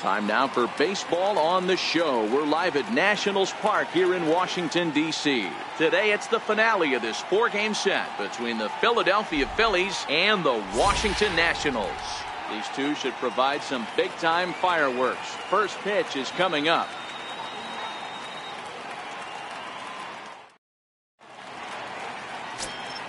Time now for baseball on the show. We're live at Nationals Park here in Washington, D.C. Today it's the finale of this 4-game set between the Philadelphia Phillies and the Washington Nationals. These two should provide some big-time fireworks. First pitch is coming up.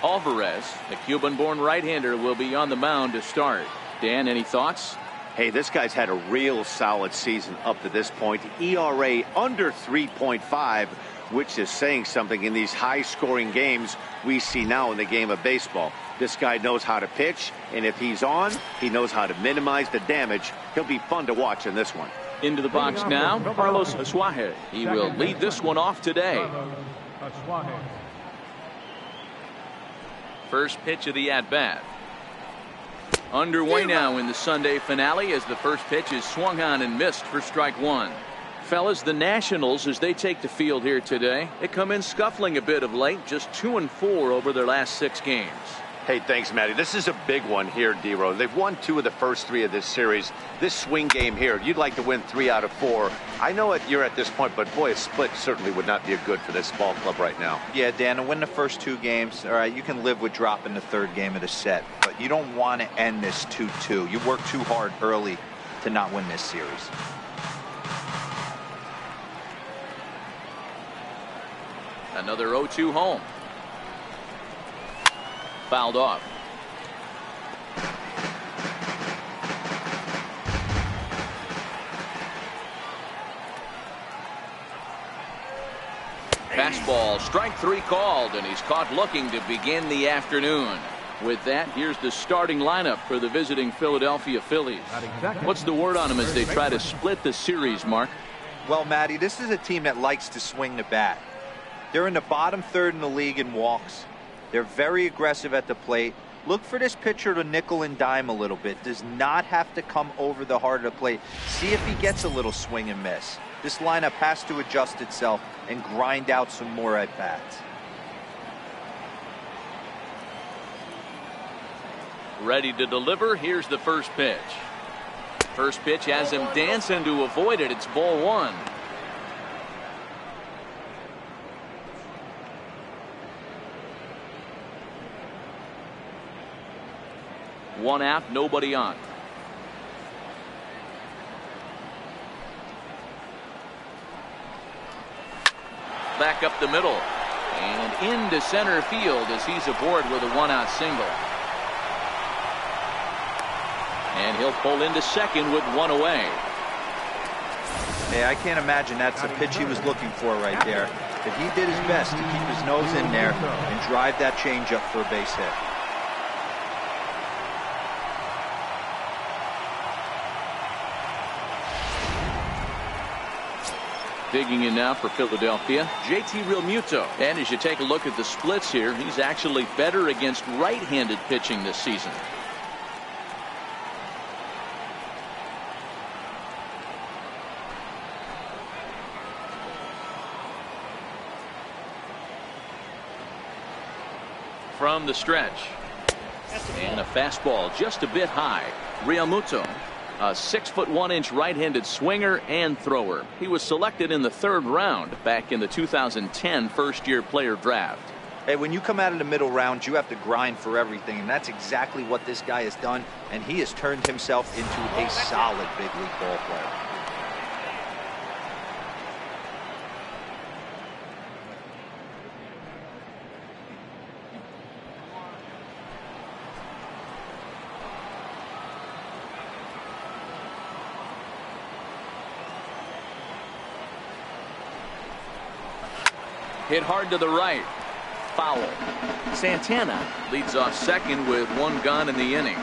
Alvarez, the Cuban-born right-hander, will be on the mound to start. Dan, any thoughts? Hey, this guy's had a real solid season up to this point. ERA under 3.5, which is saying something in these high-scoring games we see now in the game of baseball. This guy knows how to pitch, and if he's on, he knows how to minimize the damage. He'll be fun to watch in this one. Into the box now, Carlos Asuaje. He will lead this one off today. First pitch of the at-bat. Underway now in the Sunday finale as the first pitch is swung on and missed for strike one. Fellas, the Nationals, as they take the field here today, they come in scuffling a bit of late, just 2-4 over their last 6 games. Hey, thanks, Matty. This is a big one here, D-Row. They've won 2 of the first 3 of this series. This swing game here, you'd like to win 3 out of 4. I know you're at this point, but boy, a split certainly would not be a good for this ball club right now. Yeah, Dan, to win the first 2 games, all right, you can live with dropping the 3rd game of the set, but you don't want to end this 2-2. You work too hard early to not win this series. Another 0-2 home. Fouled off. Fastball, strike 3 called, and he's caught looking to begin the afternoon. With that, here's the starting lineup for the visiting Philadelphia Phillies. What's the word on them as they try to split the series, Mark? Well, Matty, this is a team that likes to swing the bat. They're in the bottom 3rd in the league in walks. They're very aggressive at the plate. Look for this pitcher to nickel and dime a little bit. Does not have to come over the heart of the plate. See if he gets a little swing and miss. This lineup has to adjust itself and grind out some more at-bats. Ready to deliver. Here's the first pitch. First pitch has him dancing to avoid it. It's ball 1. One out, nobody on. Back up the middle and into center field as he's aboard with a 1-out single. And he'll pull into second with 1 away. Hey, I can't imagine that's the pitch he was looking for right there. But he did his best to keep his nose in there and drive that changeup for a base hit. Digging in now for Philadelphia, JT Realmuto. And as you take a look at the splits here, he's actually better against right-handed pitching this season. From the stretch. And a fastball just a bit high. Realmuto, a 6'1" right-handed swinger and thrower. He was selected in the 3rd round back in the 2010 first-year player draft. Hey, when you come out of the middle round, you have to grind for everything, and that's exactly what this guy has done, and he has turned himself into a solid big league ball player. Hit hard to the right. Foul. Santana leads off second with 1 gone in the inning.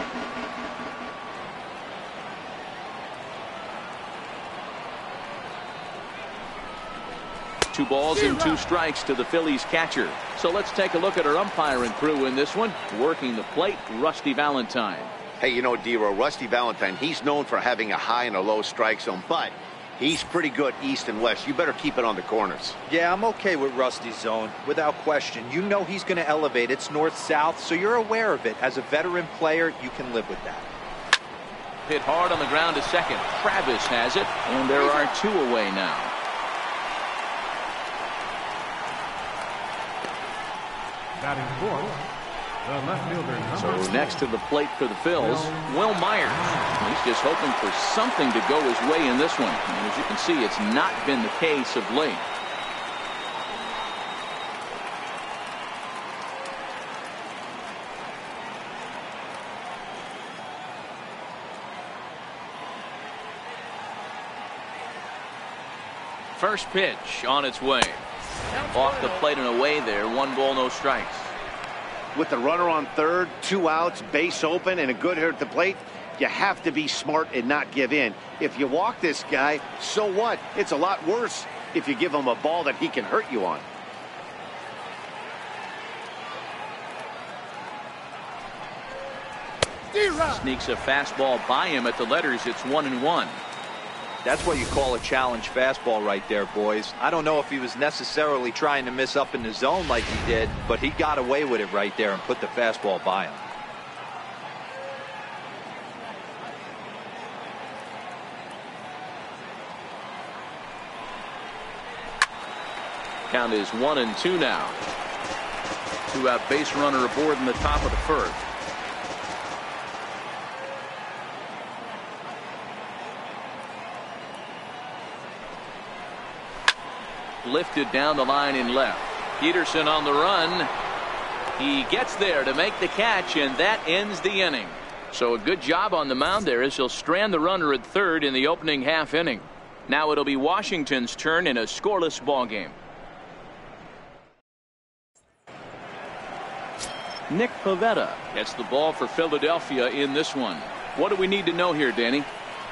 Two balls and 2 strikes to the Phillies catcher. So let's take a look at our umpiring crew in this one. Working the plate, Rusty Valentine. Hey, you know, D-Row, Rusty Valentine, he's known for having a high and a low strike zone, but he's pretty good east and west. You better keep it on the corners. Yeah, I'm okay with Rusty's zone, without question. You know he's going to elevate. It's north-south, so you're aware of it. As a veteran player, you can live with that. Hit hard on the ground to second. Travis has it, and there are 2 away now. Batting fourth, the left fielder. So next to the plate for the Phillies, Will Myers. He's just hoping for something to go his way in this one. And as you can see, it's not been the case of late. First pitch on its way. Off the plate and away there. 1 ball, no strikes. With the runner on third, 2 outs, base open, and a good hitter at the plate, you have to be smart and not give in. If you walk this guy, so what? It's a lot worse if you give him a ball that he can hurt you on. Sneaks a fastball by him at the letters. It's 1-1. That's what you call a challenge fastball right there, boys. I don't know if he was necessarily trying to miss up in the zone like he did, but he got away with it right there and put the fastball by him. Count is 1-2 now. 2-out base runner aboard in the top of the first. Lifted down the line in left. Peterson on the run. He gets there to make the catch, and that ends the inning. So a good job on the mound there as he'll strand the runner at third in the opening half inning. Now it'll be Washington's turn in a scoreless ball game. Nick Pivetta gets the ball for Philadelphia in this one. What do we need to know here, Danny?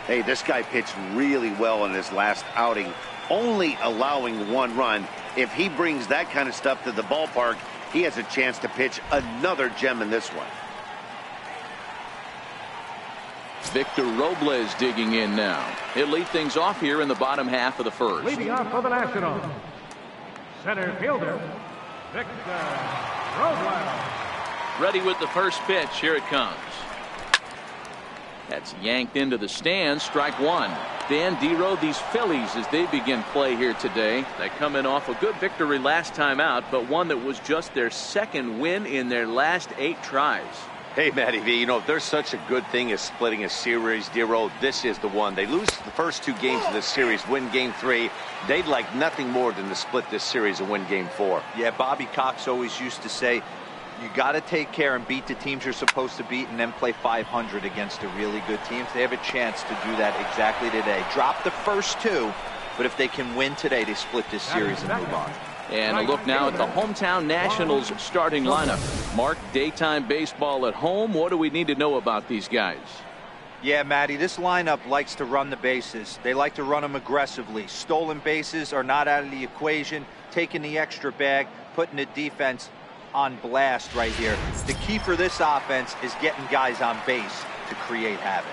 Hey, this guy pitched really well in his last outing, only allowing 1 run. If he brings that kind of stuff to the ballpark, he has a chance to pitch another gem in this one. Victor Robles digging in now. He'll lead things off here in the bottom half of the first. Leading off for the Nationals, center fielder, Victor Robles. Ready with the first pitch. Here it comes. That's yanked into the stands. Strike 1. Dan Dero, these Phillies, as they begin play here today, they come in off a good victory last time out, but one that was just their 2nd win in their last 8 tries. Hey, Matty V, you know, if there's such a good thing as splitting a series, Dero, this is the one. They lose the first 2 games of this series, win game 3. They'd like nothing more than to split this series and win game 4. Yeah, Bobby Cox always used to say, you got to take care and beat the teams you're supposed to beat and then play 500 against the really good teams. They have a chance to do that exactly today. Drop the first 2, but if they can win today, they split this series and move on. And a look now at the hometown Nationals starting lineup. Mark, daytime baseball at home. What do we need to know about these guys? Yeah, Matty, this lineup likes to run the bases. They like to run them aggressively. Stolen bases are not out of the equation. Taking the extra bag, putting the defense on blast right here. The key for this offense is getting guys on base to create havoc.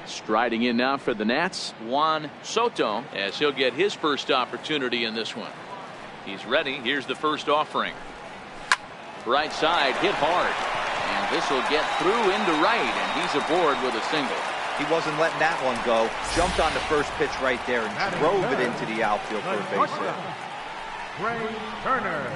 Striding in now for the Nats, Juan Soto, as he'll get his first opportunity in this one. He's ready. Here's the first offering. Right side, hit hard. And this will get through into right, and he's aboard with a single. He wasn't letting that one go. Jumped on the first pitch right there and drove it into the outfield for a base hit. Ray Turner.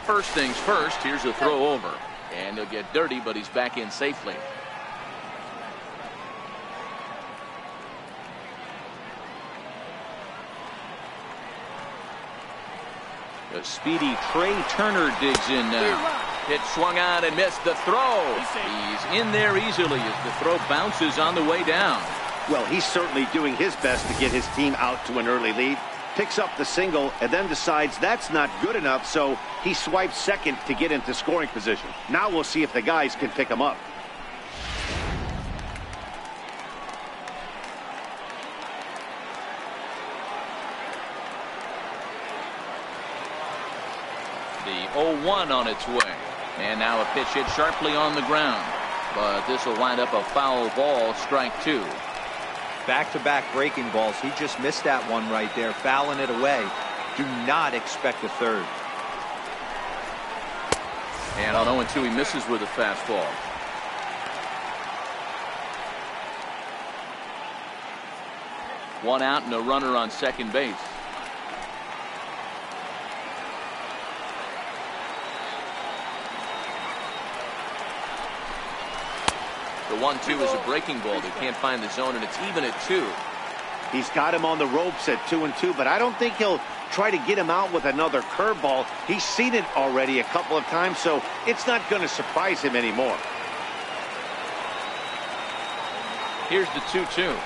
First things first, here's a throw over. And he'll get dirty, but he's back in safely. The speedy Trey Turner digs in now. Hit swung on and missed the throw. He's in there easily as the throw bounces on the way down. Well, he's certainly doing his best to get his team out to an early lead. Picks up the single and then decides that's not good enough, so he swipes second to get into scoring position. Now we'll see if the guys can pick him up. The 0-1 on its way. And now a pitch hit sharply on the ground. But this will wind up a foul ball, strike 2. back-to-back breaking balls. He just missed that one right there, fouling it away. Do not expect a third. And on 0-2, he misses with a fastball. One out and a runner on second base. The 1-2 is a breaking ball. They can't find the zone, and it's even at 2. He's got him on the ropes at 2-2, but I don't think he'll try to get him out with another curveball. He's seen it already a couple of times, so it's not going to surprise him anymore. Here's the 2-2.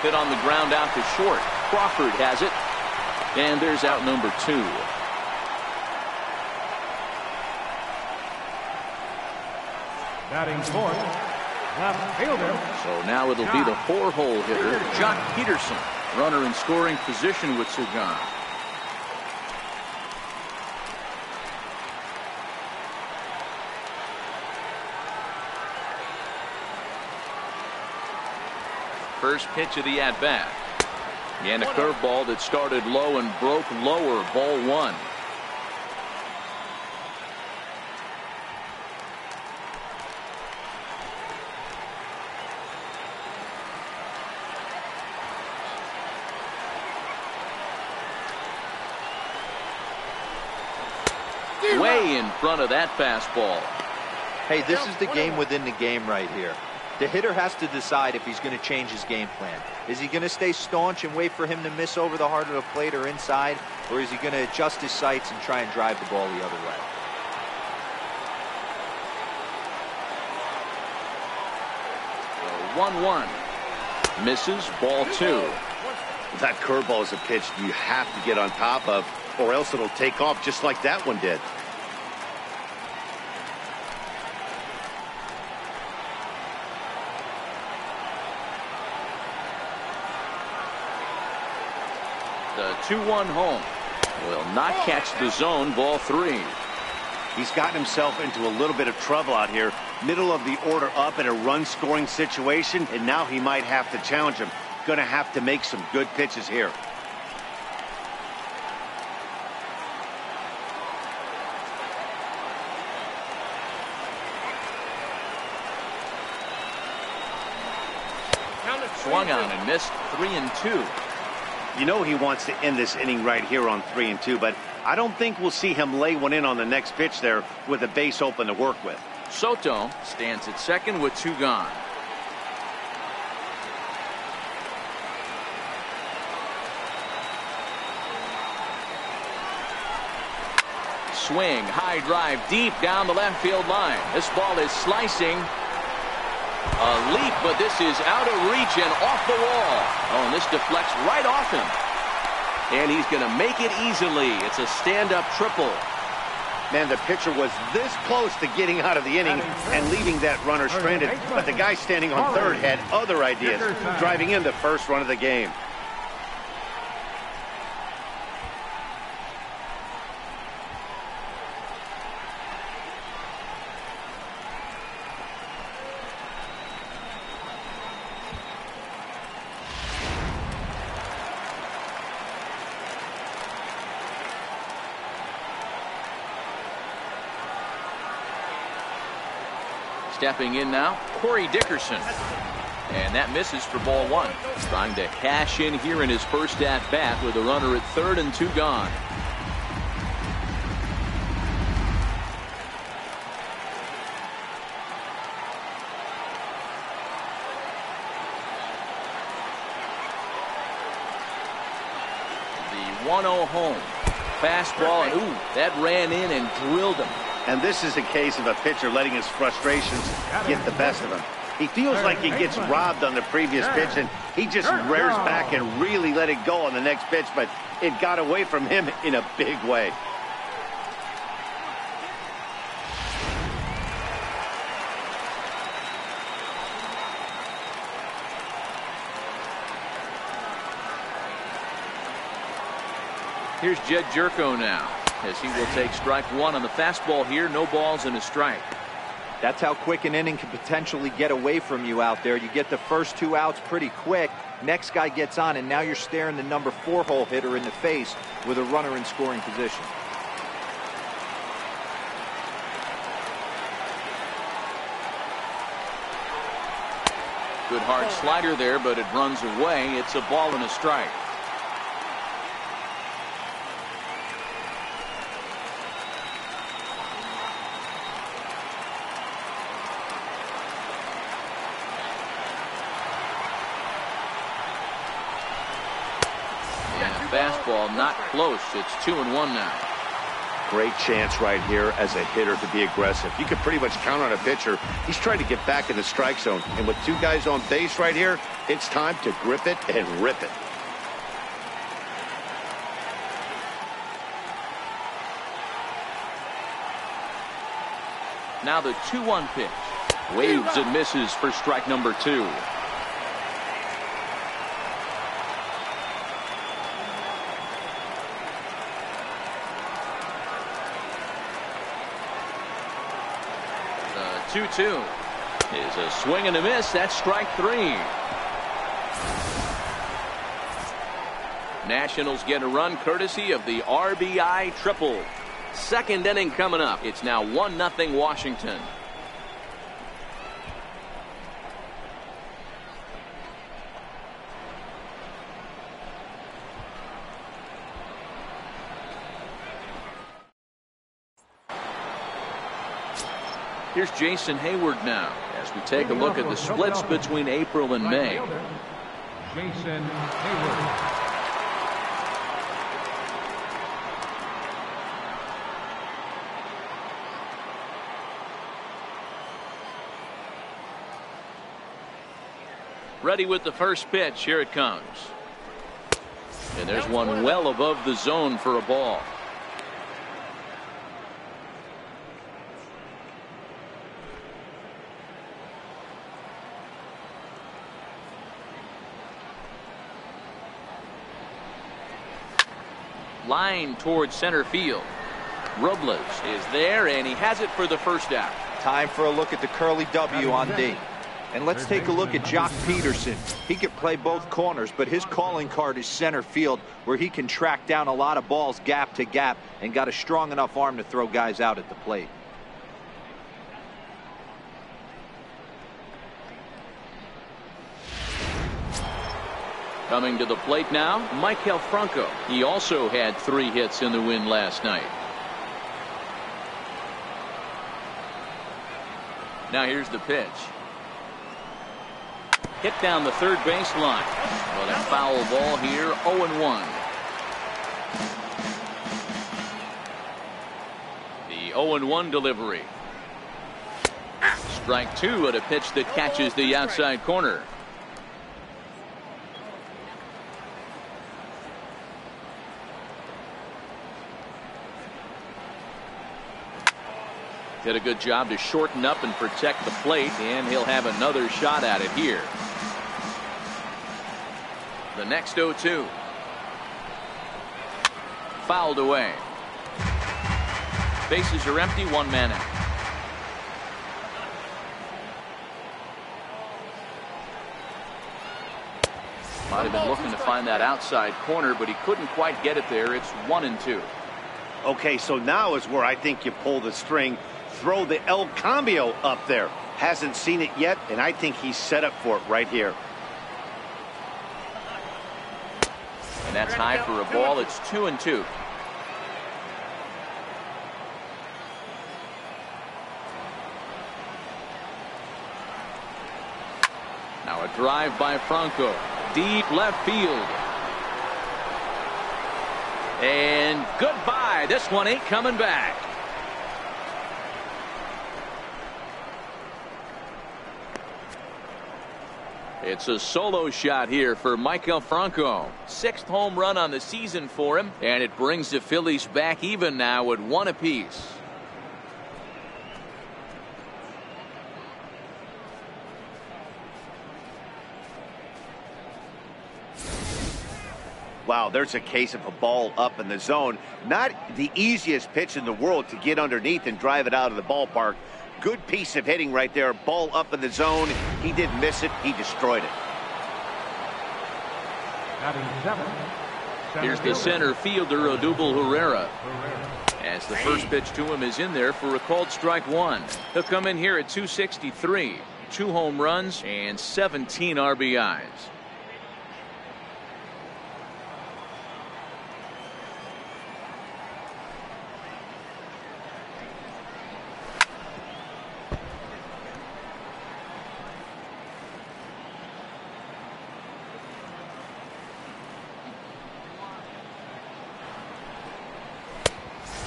Hit on the ground out to short. Crawford has it. And there's out number 2. Batting fourth, left fielder. So now it'll be the 4-hole hitter, Jock Peterson. Runner in scoring position with Sagan. First pitch of the at-bat. And a curveball that started low and broke lower. Ball 1. Way in front of that fastball. Hey, this is the game within the game right here. The hitter has to decide if he's going to change his game plan. Is he going to stay staunch and wait for him to miss over the heart of the plate or inside, or is he going to adjust his sights and try and drive the ball the other way? So 1-1. Misses. Ball 2. That curveball is a pitch you have to get on top of, or else it'll take off just like that one did. The 2-1 home will not catch the zone. Ball 3. He's gotten himself into a little bit of trouble out here. Middle of the order up in a run-scoring situation, and now he might have to challenge him. Going to have to make some good pitches here. Swung on and missed. 3-2. You know he wants to end this inning right here on 3-2, but I don't think we'll see him lay one in on the next pitch there with a base open to work with. Soto stands at second with 2 gone. Swing, high drive deep down the left field line. This ball is slicing. A leap, but this is out of reach and off the wall. Oh, and this deflects right off him. And he's going to make it easily. It's a stand-up triple. Man, the pitcher was this close to getting out of the inning and leaving that runner stranded. But the guy standing on third had other ideas, driving in the first run of the game. Stepping in now, Corey Dickerson. And that misses for ball 1. Trying to cash in here in his first at-bat with a runner at third and 2 gone. The 1-0 home. Fastball, and ooh, that ran in and drilled him. And this is a case of a pitcher letting his frustrations get the best of him. He feels like he gets robbed on the previous pitch, and he just rears back and really let it go on the next pitch, but it got away from him in a big way. Here's Jed Jerko now, as he will take strike 1 on the fastball here. No balls and a strike. That's how quick an inning can potentially get away from you out there. You get the first 2 outs pretty quick. Next guy gets on, and now you're staring the number 4 hole hitter in the face with a runner in scoring position. Good hard slider there, but it runs away. It's a ball and a strike. Fastball not close. It's 2-1 now. Great chance right here as a hitter to be aggressive. You can pretty much count on a pitcher. He's trying to get back in the strike zone. And with 2 guys on base right here, it's time to grip it and rip it. Now the 2-1 pitch. Waves and misses for strike number 2. The 2-2 is a swing and a miss. That's strike 3. Nationals get a run courtesy of the RBI triple. Second inning coming up. It's now 1-0 Washington. Here's Jason Hayward now as we take a look at the splits between April and May. Jason Hayward. Ready with the first pitch. Here it comes. And there's one well above the zone for a ball. Line towards center field. Robles is there, and he has it for the first out. Time for a look at the curly W on D. And let's take a look at Jock Peterson. He can play both corners, but his calling card is center field, where he can track down a lot of balls gap to gap and got a strong enough arm to throw guys out at the plate. Coming to the plate now, Maikel Franco. He also had 3 hits in the win last night. Now here's the pitch. Hit down the third baseline. But a foul ball here, 0-1. The 0-1 delivery. Strike 2 at a pitch that catches the outside corner. Did a good job to shorten up and protect the plate, and he'll have another shot at it here. The next 0-2. Fouled away. Bases are empty, 1 man out. Might have been looking to find that outside corner, but he couldn't quite get it there. It's 1-2. Okay, so now is where I think you pull the string. Throw the El Cambio up there. Hasn't seen it yet, and I think he's set up for it right here. And that's high for a ball. It's 2-2. Now a drive by Franco. Deep left field. And goodbye. This one ain't coming back. It's a solo shot here for Maikel Franco. 6th home run on the season for him, and it brings the Phillies back even now at 1 apiece. Wow, there's a case of a ball up in the zone. Not the easiest pitch in the world to get underneath and drive it out of the ballpark. Good piece of hitting right there. Ball up in the zone. He didn't miss it. He destroyed it. Here's the center fielder, Odubel Herrera. As the first pitch to him is in there for a called strike one. He'll come in here at 263. 2 home runs and 17 RBIs.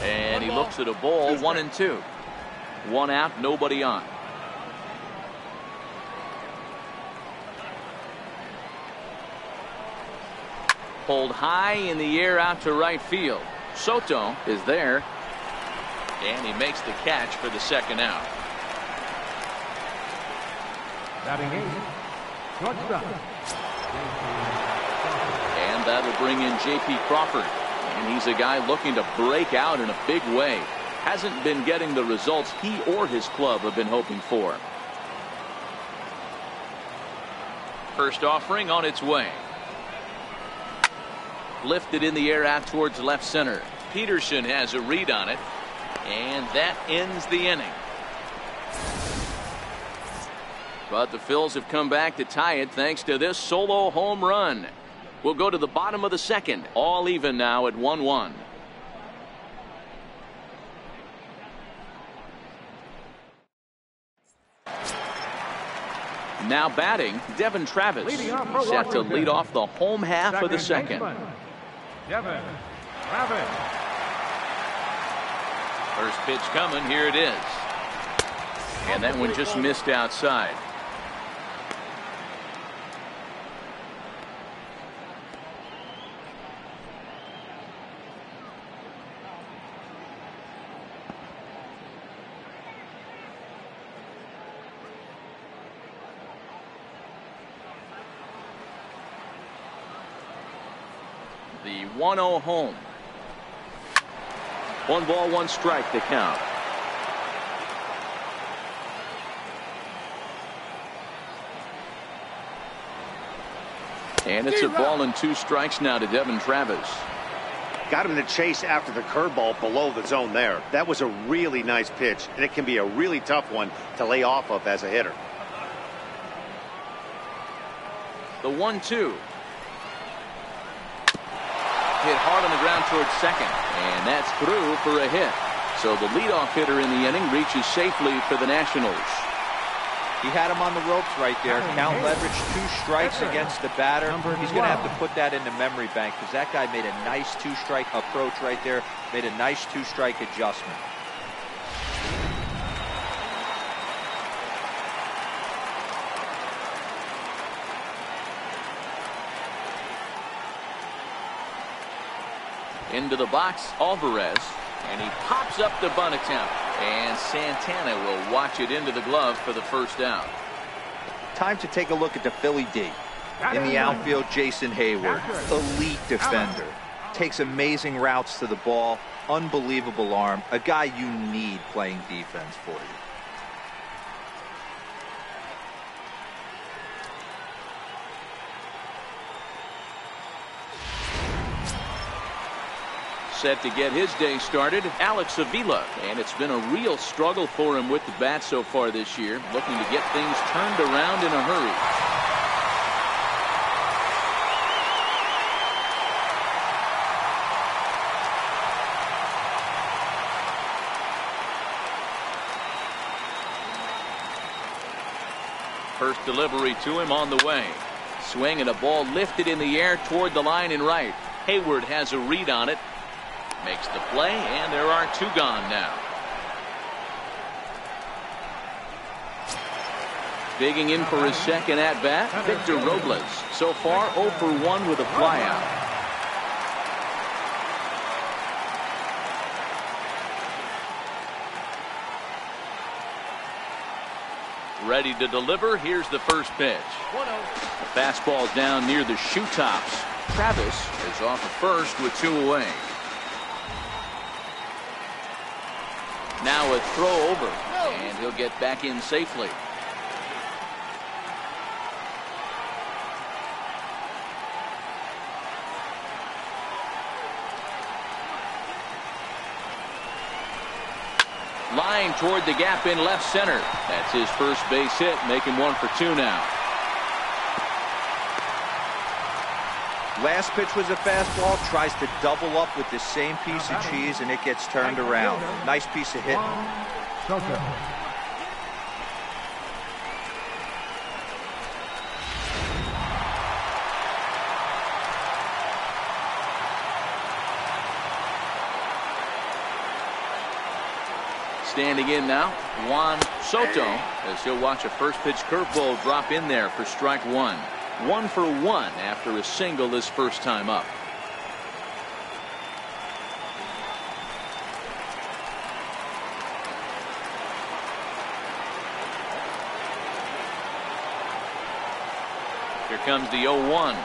And he looks at a ball, 1-2. 1 out, nobody on. Pulled high in the air out to right field. Soto is there. And he makes the catch for the second out. Batting 8, shortstop. And that'll bring in J.P. Crawford. And he's a guy looking to break out in a big way. Hasn't been getting the results he or his club have been hoping for. First offering on its way. Lifted in the air out towards left center. Peterson has a read on it. And that ends the inning. But the Phils have come back to tie it thanks to this solo home run. We'll go to the bottom of the second. All even now at 1-1. Now batting, Devin Travis, set to lead off the home half of the second. Devin Travis. First pitch coming, here it is. And that one just missed outside. The 1-0 home. 1 ball, 1 strike to count. And it's a ball and 2 strikes now to Devin Travis. Got him to chase after the curveball below the zone there. That was a really nice pitch, and it can be a really tough one to lay off of as a hitter. The 1-2. Hit hard on the ground towards second, and that's through for a hit. So the leadoff hitter in the inning reaches safely for the Nationals. He had him on the ropes right there. Count leverage, 2 strikes against the batter. He's going to have to put that in the memory bank because that guy made a nice 2-strike approach right there. Made a nice 2-strike adjustment. Into the box, Alvarez, and he pops up the bunt attempt. And Santana will watch it into the glove for the first out. Time to take a look at the Philly D. In the outfield, Jason Hayward, elite defender. Takes amazing routes to the ball, unbelievable arm, a guy you need playing defense for you. Set to get his day started, Alex Avila, and it's been a real struggle for him with the bat so far this year, looking to get things turned around in a hurry. First delivery to him on the way. Swing and a ball lifted in the air toward the line and right. Hayward has a read on it. Makes the play, and there are 2 gone now. Digging in for his second at-bat, Victor Robles. So far, 0 for 1 with a flyout. Ready to deliver. Here's the first pitch. The fastball down near the shoe tops. Travis is off at first with 2 away. Now a throw over. And he'll get back in safely. Line toward the gap in left center. That's his first base hit, making 1 for 2 now. Last pitch was a fastball, tries to double up with the same piece of cheese, and it gets turned around. Nice piece of hitting. Soto. Standing in now, Juan Soto, as he'll watch a first pitch curveball drop in there for strike 1. 1 for 1 after a single his first time up. Here comes the 0-1.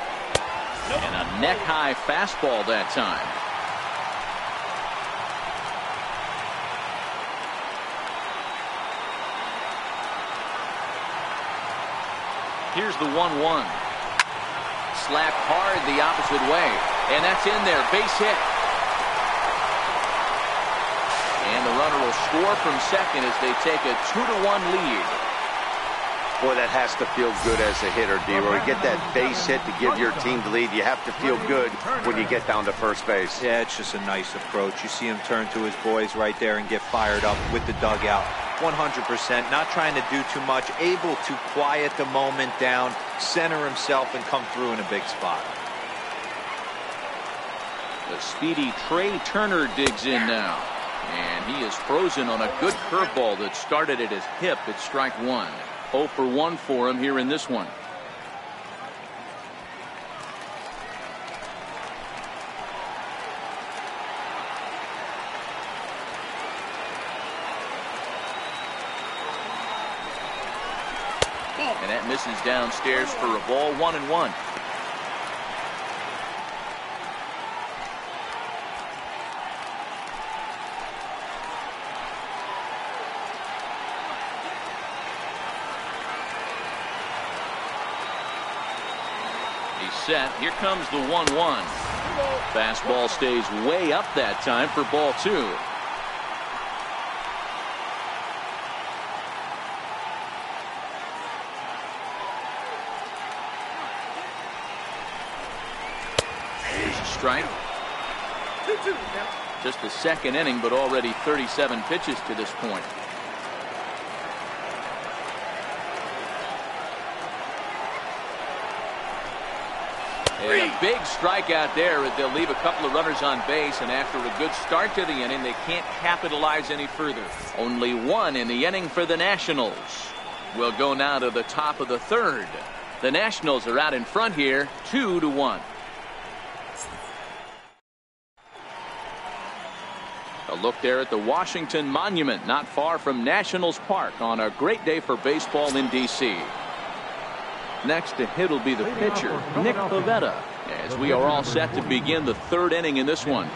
And a neck-high fastball that time. Here's the 1-1. Slapped hard the opposite way. And that's in there. Base hit. And the runner will score from second as they take a 2-1 lead. Boy, that has to feel good as a hitter, D-Roy. Get that base hit to give your team the lead. You have to feel good when you get down to first base. Yeah, it's just a nice approach. You see him turn to his boys right there and get fired up with the dugout. 100%, not trying to do too much, able to quiet the moment down, center himself, and come through in a big spot. The speedy Trey Turner digs in now. And he is frozen on a good curveball that started at his hip at strike 1. 0 for 1 for him here in this one. And that misses downstairs for a ball. 1-1. He's set. Here comes the 1-1. Fastball stays way up that time for ball 2. Strike. Just the second inning, but already 37 pitches to this point. And a big strikeout there. They'll leave a couple of runners on base, and after a good start to the inning, they can't capitalize any further. Only 1 in the inning for the Nationals. We'll go now to the top of the 3rd. The Nationals are out in front here, 2-1. A look there at the Washington Monument, not far from Nationals Park, on a great day for baseball in D.C. Next to hit will be the pitcher, Nick Pivetta, as we are all set to begin the 3rd inning in this one.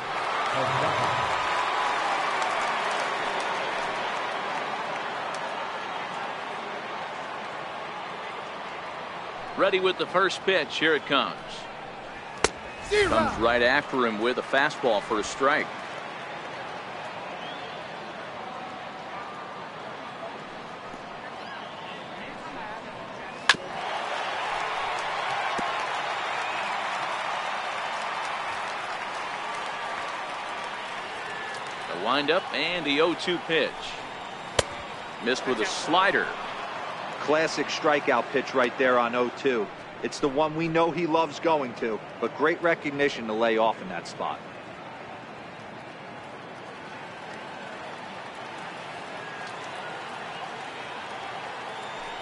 Ready with the first pitch. Here it comes. Comes right after him with a fastball for a strike. Windup and the 0-2 pitch. Missed with a slider. Classic strikeout pitch right there on 0-2. It's the one we know he loves going to, but great recognition to lay off in that spot.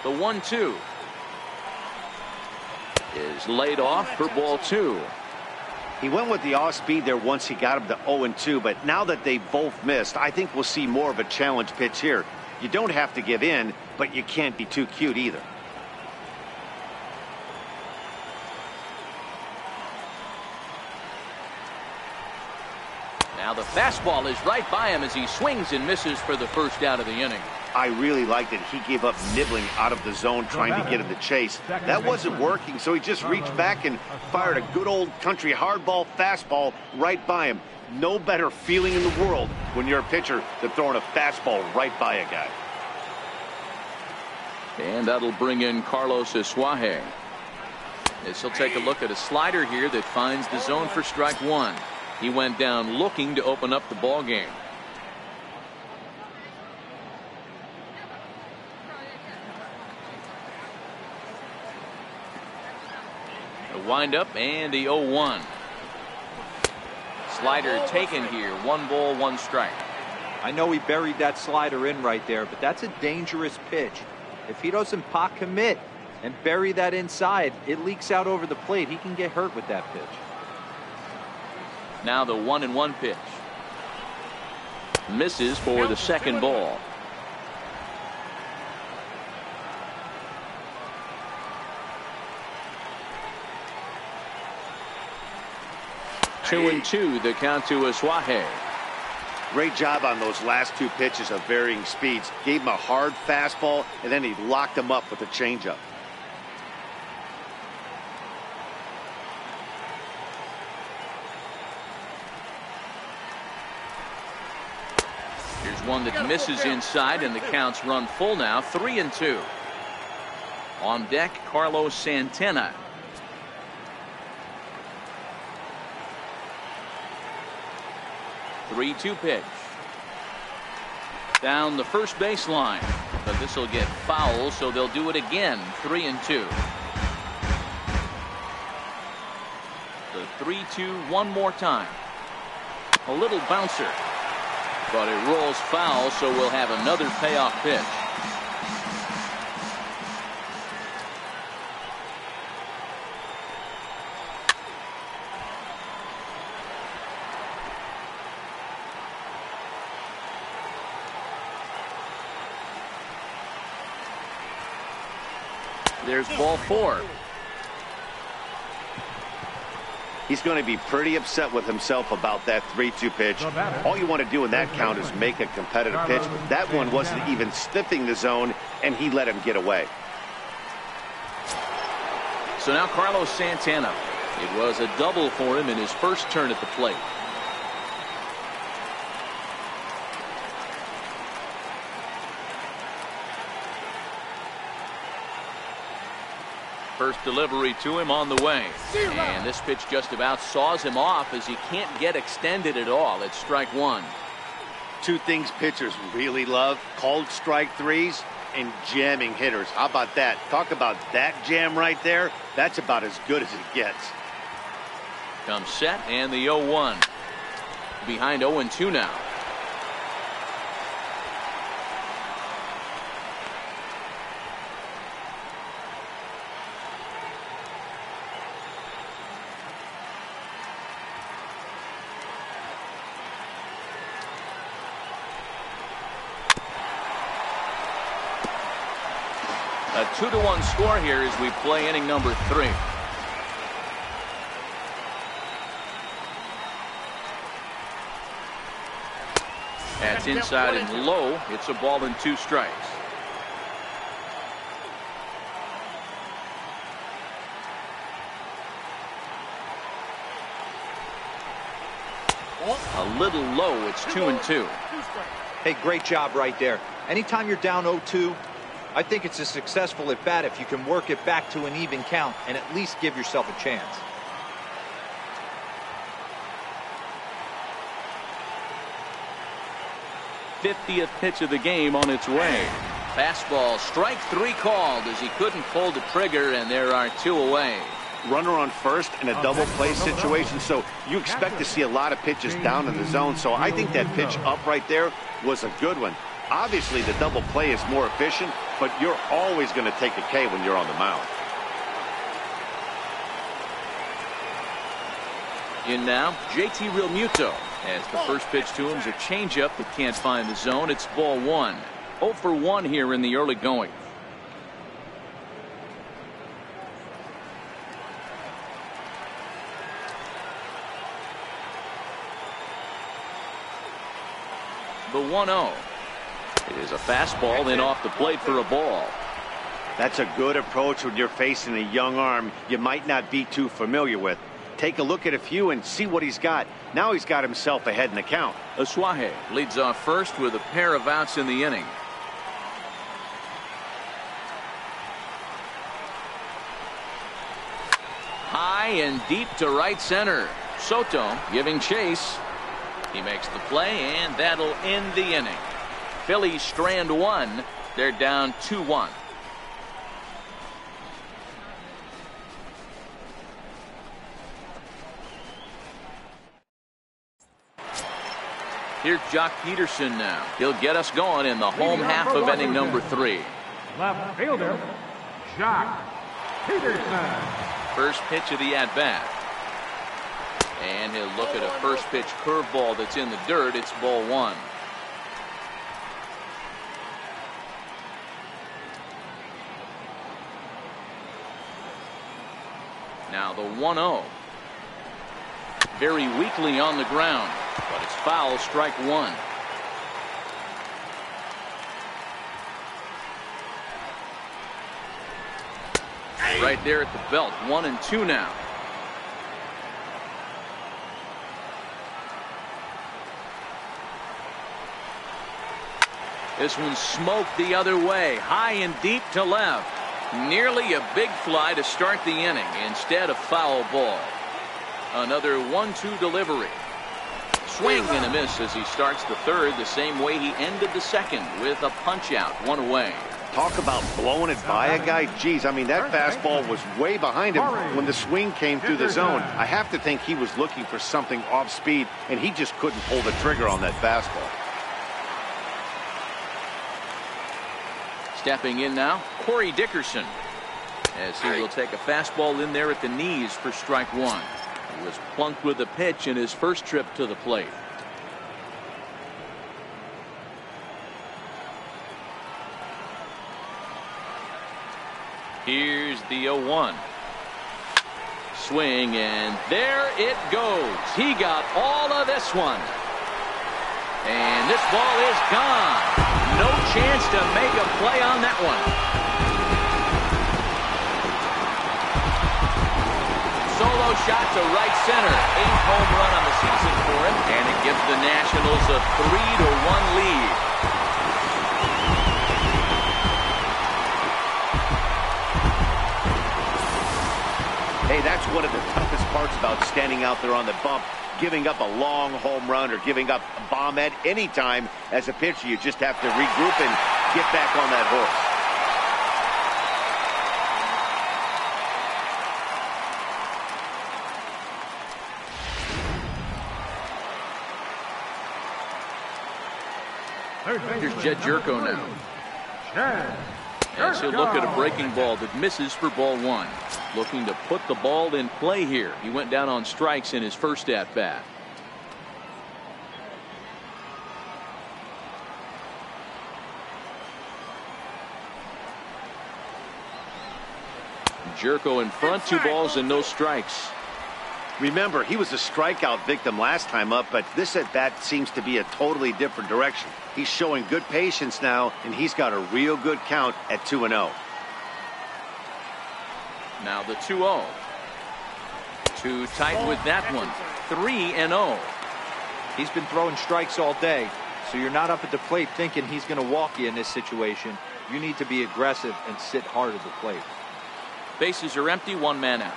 The 1-2 is laid off for ball 2. He went with the off speed there once he got him to 0-2, but now that they both missed, I think we'll see more of a challenge pitch here. You don't have to give in, but you can't be too cute either. Now the fastball is right by him as he swings and misses for the first out of the inning. I really liked that he gave up nibbling out of the zone trying to get in the chase. That wasn't working, so he just reached back and fired a good old country hardball fastball right by him. No better feeling in the world when you're a pitcher than throwing a fastball right by a guy. And that'll bring in Carlos Isuaje. As he'll take a look at a slider here that finds the zone for strike one. He went down looking to open up the ball game. The windup and the 0-1. Slider taken here. 1 ball, 1 strike. I know he buried that slider in right there, but that's a dangerous pitch. If he doesn't pot commit and bury that inside, it leaks out over the plate. He can get hurt with that pitch. Now the 1-1 pitch. Misses for the second ball. Two and two, the count to Isuaje. Great job on those last 2 pitches of varying speeds. Gave him a hard fastball, and then he locked him up with a changeup. Here's one that misses inside, and the count's run full now. 3-2. On deck, Carlos Santana. Three-two pitch. Down the first baseline. But this will get foul, so they'll do it again. 3-2. The 3-2 one more time. A little bouncer. But it rolls foul, so we'll have another payoff pitch. There's ball 4. He's going to be pretty upset with himself about that 3-2 pitch. All you want to do in that count is make a competitive pitch. But that one wasn't even sniffing the zone, and he let him get away. So now Carlos Santana. It was a double for him in his first turn at the plate. First delivery to him on the way. And this pitch just about saws him off as he can't get extended at all. It's strike one. 2 things pitchers really love: called strike threes and jamming hitters. How about that? Talk about that jam right there. That's about as good as it gets. Comes set and the 0-1. Behind 0-2 now. A 2-1 score here as we play inning number 3. That's inside and low. It's a ball and 2 strikes. A little low. It's 2-2. Hey, great job right there. Anytime you're down 0-2, I think it's a successful at bat if you can work it back to an even count and at least give yourself a chance. '50th pitch of the game on its way. Fastball, strike 3 called as he couldn't pull the trigger, and there are 2 away. Runner on first in a double play situation, so you expect to see a lot of pitches down in the zone. So I think that pitch up right there was a good one. Obviously, the double play is more efficient, but you're always going to take a K when you're on the mound. In now, JT Realmuto. As the first pitch to him is a changeup that can't find the zone. It's ball 1. 0 for 1 here in the early going. The 1-0. It is a fastball in off the plate for a ball. That's a good approach when you're facing a young arm you might not be too familiar with. Take a look at a few and see what he's got. Now he's got himself ahead in the count. Asuaje leads off first with a pair of outs in the inning. High and deep to right center. Soto giving chase. He makes the play, and that'll end the inning. Phillies strand one. They're down 2-1. Here's Jock Peterson now. He'll get us going in the home half of inning number 3. Left fielder, Jock Peterson. First pitch of the at-bat. And he'll look at a first pitch curveball that's in the dirt. It's ball 1. Now the 1-0. Very weakly on the ground, but it's foul, strike 1. Right there at the belt, 1-2 now. This one smoked the other way, high and deep to left. Nearly a big fly to start the inning instead of foul ball. Another 1-2 delivery. Swing and a miss as he starts the third the same way he ended the second, with a punch out, 1 away. Talk about blowing it by a guy. Geez, I mean, that fastball was way behind him when the swing came through the zone. I have to think he was looking for something off speed, and he just couldn't pull the trigger on that fastball. Stepping in now, Corey Dickerson, as he will take a fastball in there at the knees for strike 1. He was plunked with a pitch in his first trip to the plate. Here's the 0-1. Swing, and there it goes. He got all of this one. And this ball is gone. No chance to make a play on that one. Solo shot to right center. 8th home run on the season for him, and it gives the Nationals a 3-1 lead. Hey, that's one of the toughest parts about standing out there on the bump. Giving up a long home run or giving up a bomb at any time as a pitcher. You just have to regroup and get back on that horse. Here's Jed Jerko now. As he'll look at a breaking ball that misses for ball 1. Looking to put the ball in play here. He went down on strikes in his first at bat. Jerko in front, 2 balls and no strikes. Remember, he was a strikeout victim last time up, but this at bat seems to be a totally different direction. He's showing good patience now, and he's got a real good count at 2-0. Now the 2-0. Too tight with that one. 3-0. He's been throwing strikes all day, so you're not up at the plate thinking he's going to walk you in this situation. You need to be aggressive and sit hard at the plate. Bases are empty, 1 man out.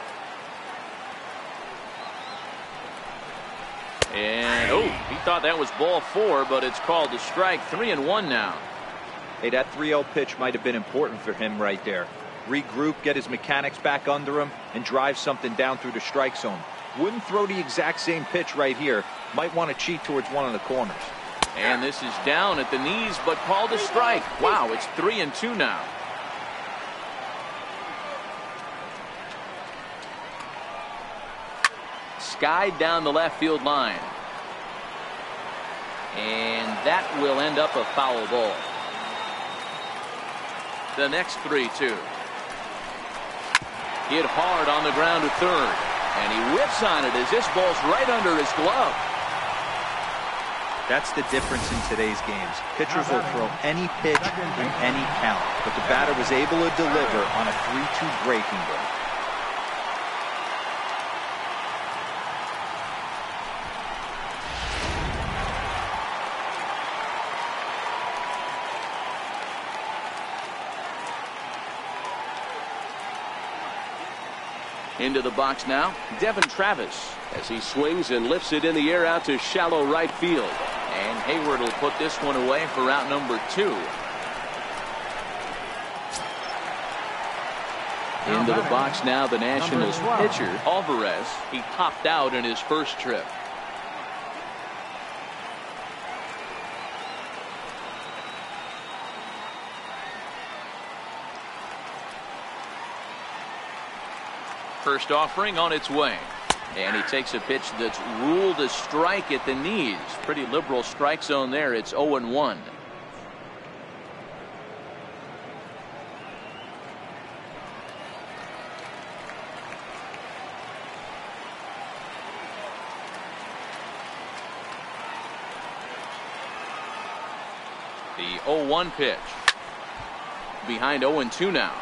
And he thought that was ball 4, but it's called a strike. 3-1 now. Hey, that 3-0 pitch might have been important for him right there. Regroup, get his mechanics back under him, and drive something down through the strike zone. Wouldn't throw the exact same pitch right here. Might want to cheat towards one of the corners. And this is down at the knees, but called a strike. Wow, it's 3-2 now. Skied down the left field line. And that will end up a foul ball. The next 3-2. Hit hard on the ground to third. And he whips on it as this ball's right under his glove. That's the difference in today's games. Pitchers will throw any pitch in any count, but the batter was able to deliver on a 3-2 breaking ball. Into the box now, Devin Travis, as he swings and lifts it in the air out to shallow right field. And Hayward will put this one away for out number 2. Into the box now, the Nationals pitcher, Alvarez. He popped out in his first trip. First offering on its way. And he takes a pitch that's ruled a strike at the knees. Pretty liberal strike zone there. It's 0-1. The 0-1 pitch. Behind 0-2 now.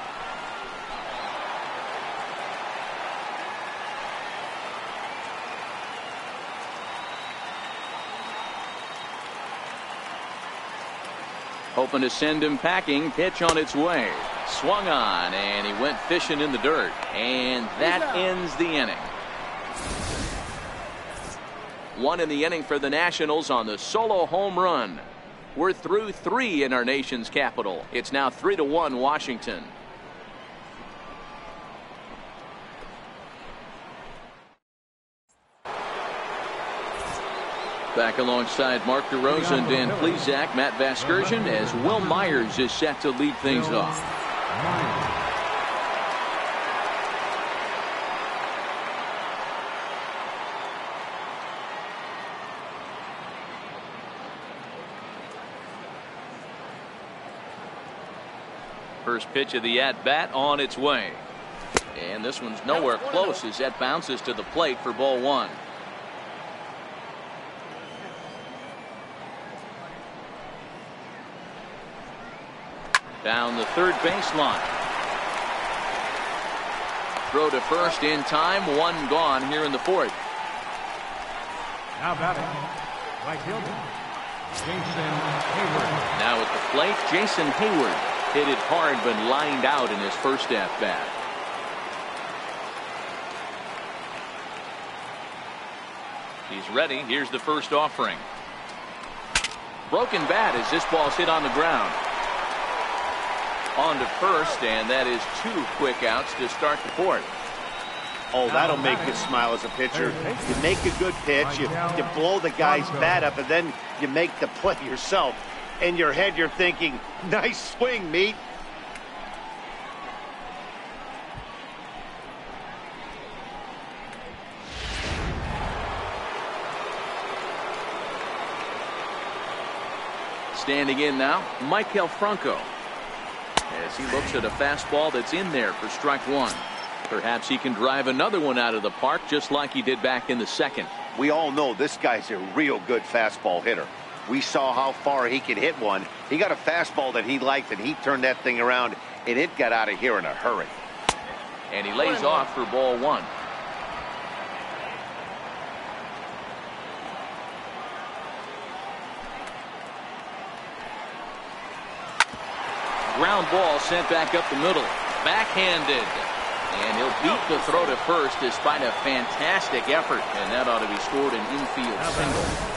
Hoping to send him packing. Pitch on its way. Swung on, and he went fishing in the dirt. And that ends the inning. 1 in the inning for the Nationals on the solo home run. We're through 3 in our nation's capital. It's now 3-1 Washington. Back alongside Mark DeRosa and Dan Plesac, Matt Vasgersian, as Will Myers is set to lead things off. First pitch of the at-bat on its way. And this one's nowhere close as that bounces to the plate for ball 1. Down the third baseline. Throw to first in time. 1 gone here in the 4th. Now batting, right fielder, Jason Hayward. Now at the plate, Jason Hayward. Hit it hard but lined out in his first at-bat. He's ready. Here's the first offering. Broken bat as this ball's hit on the ground. On to first, and that is 2 quick outs to start the 4th. Oh, that'll make you smile as a pitcher. You make a good pitch, you blow the guy's bat up, and then you make the play yourself. In your head, you're thinking, nice swing, meat. Standing in now, Michael Franco, as he looks at a fastball that's in there for strike 1. Perhaps he can drive another one out of the park just like he did back in the 2nd. We all know this guy's a real good fastball hitter. We saw how far he could hit one. He got a fastball that he liked, and he turned that thing around, and it got out of here in a hurry. And he lays off for ball 1. Ground ball sent back up the middle. Backhanded. And he'll beat the throw to first despite a fantastic effort. And that ought to be scored an infield single.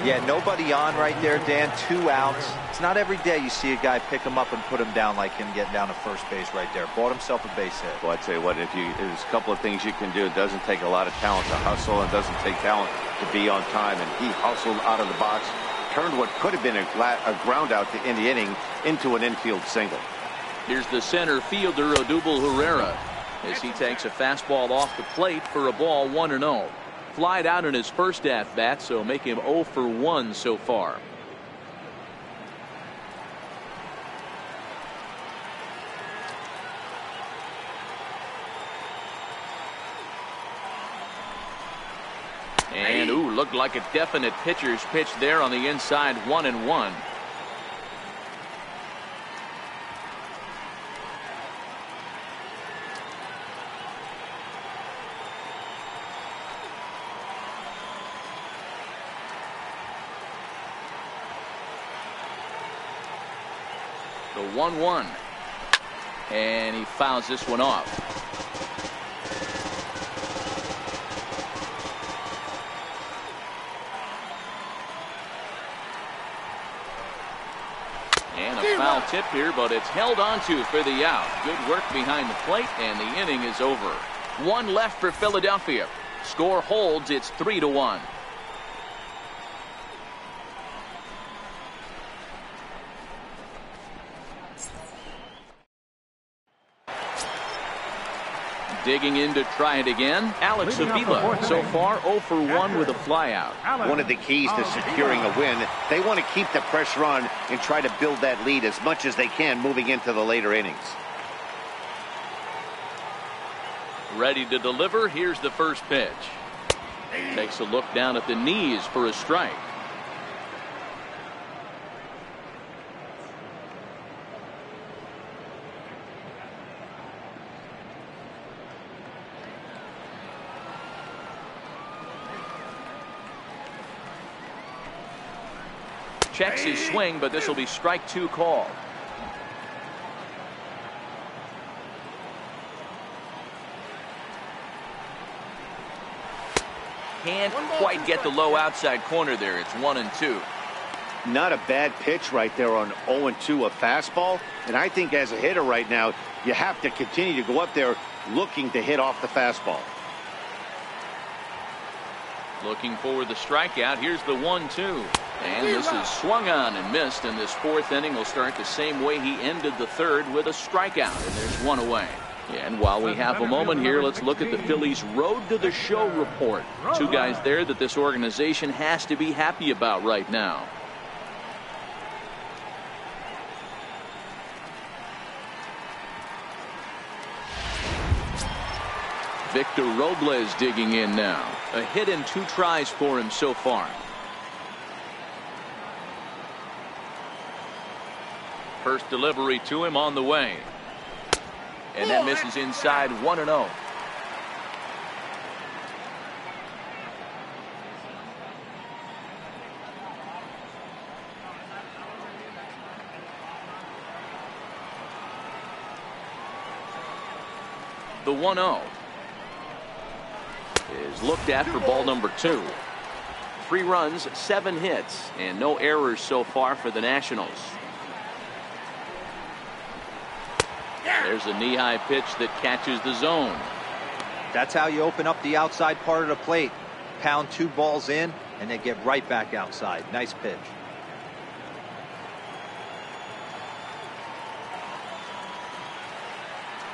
Yeah, nobody on right there, Dan. 2 outs. It's not every day you see a guy pick him up and put him down like him getting down to first base right there. Bought himself a base hit. Well, I tell you what, there's a couple of things you can do. It doesn't take a lot of talent to hustle, and it doesn't take talent to be on time. And he hustled out of the box, turned what could have been a ground out to end the inning into an infield single. Here's the center fielder, Odubel Herrera, as he takes a fastball off the plate for a ball 1-0. Flied out in his first at-bat, so make him 0 for 1 so far. And Looked like a definite pitcher's pitch there on the inside. 1-1. The 1-1. And he fouls this one off. And a foul tip here, but it's held onto for the out. Good work behind the plate, and the inning is over. One left for Philadelphia. Score holds. It's 3-1. Digging in to try it again, Alex Avila. So far 0 for 1 with a flyout. One of the keys to securing a win, they want to keep the pressure on and try to build that lead as much as they can moving into the later innings. Ready to deliver. Here's the first pitch. Takes a look down at the knees for a strike. Checks his swing, but this will be strike 2 call. Can't quite get the low outside corner there. It's 1-2. Not a bad pitch right there on 0-2, a fastball. And I think as a hitter right now, you have to continue to go up there looking to hit off the fastball. Looking for the strikeout. Here's the 1-2. And this is swung on and missed, and this fourth inning will start the same way he ended the third, with a strikeout, and there's one away. And while we have a moment here, let's look at the Phillies' Road to the Show report. Two guys there that this organization has to be happy about right now. Victor Robles digging in now. A hit and 2 tries for him so far. First delivery to him on the way. And that misses inside. 1-0. The 1-0 is looked at for ball number 2. 3 runs, 7 hits, and no errors so far for the Nationals. There's a knee-high pitch that catches the zone. That's how you open up the outside part of the plate. Pound 2 balls in and then get right back outside. Nice pitch.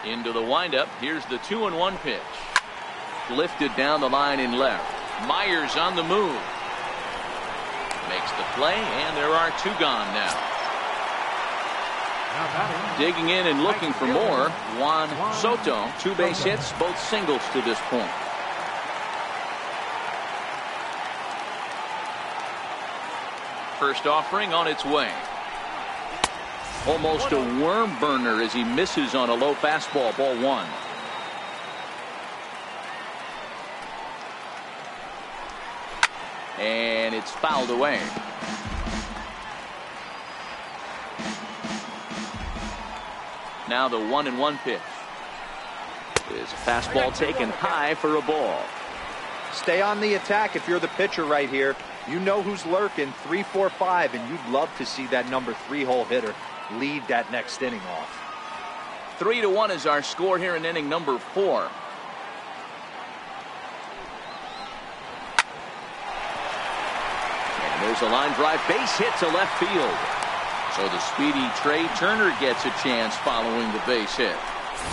Into the windup. Here's the 2-1 pitch. Lifted down the line in left. Myers on the move. Makes the play, and there are 2 gone now. Digging in and looking for more, Juan Soto. 2 base hits, both singles to this point. First offering on its way. Almost a worm burner as he misses on a low fastball. Ball 1. And it's fouled away. Now the 1-1 pitch is a fastball taken high for a ball. Stay on the attack if you're the pitcher right here. You know who's lurking, 3, 4, 5, and you'd love to see that number 3-hole hitter lead that next inning off. 3-1 is our score here in inning number 4. And there's a line drive base hit to left field. So the speedy Trey Turner gets a chance following the base hit.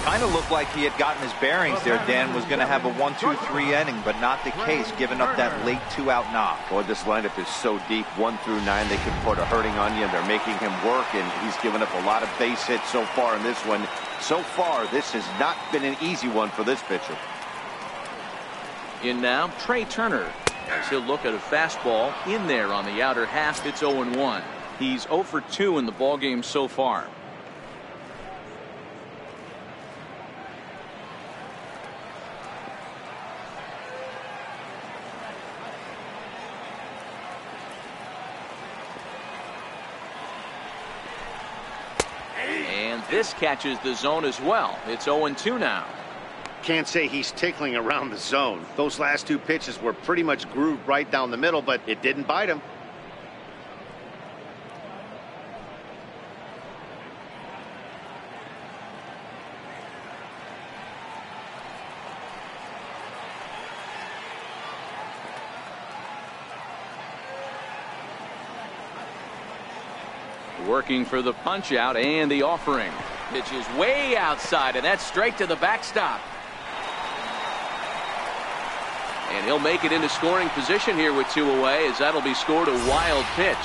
Kind of looked like he had gotten his bearings there, Dan. Was going to have a 1-2-3 inning, but not the case, giving up that late 2-out knock. Boy, this lineup is so deep, 1 through 9. They can put a hurting on you, and they're making him work, and he's given up a lot of base hits so far in this one. So far, this has not been an easy one for this pitcher. In now, Trey Turner. As he'll look at a fastball in there on the outer half. It's 0-1. He's 0 for 2 in the ballgame so far. And this catches the zone as well. It's 0-2 now. Can't say he's tickling around the zone. Those last two pitches were pretty much grooved right down the middle, but it didn't bite him. Working for the punch out and the offering. Pitch is way outside, and that's straight to the backstop. And he'll make it into scoring position here with 2 away, as that'll be scored a wild pitch.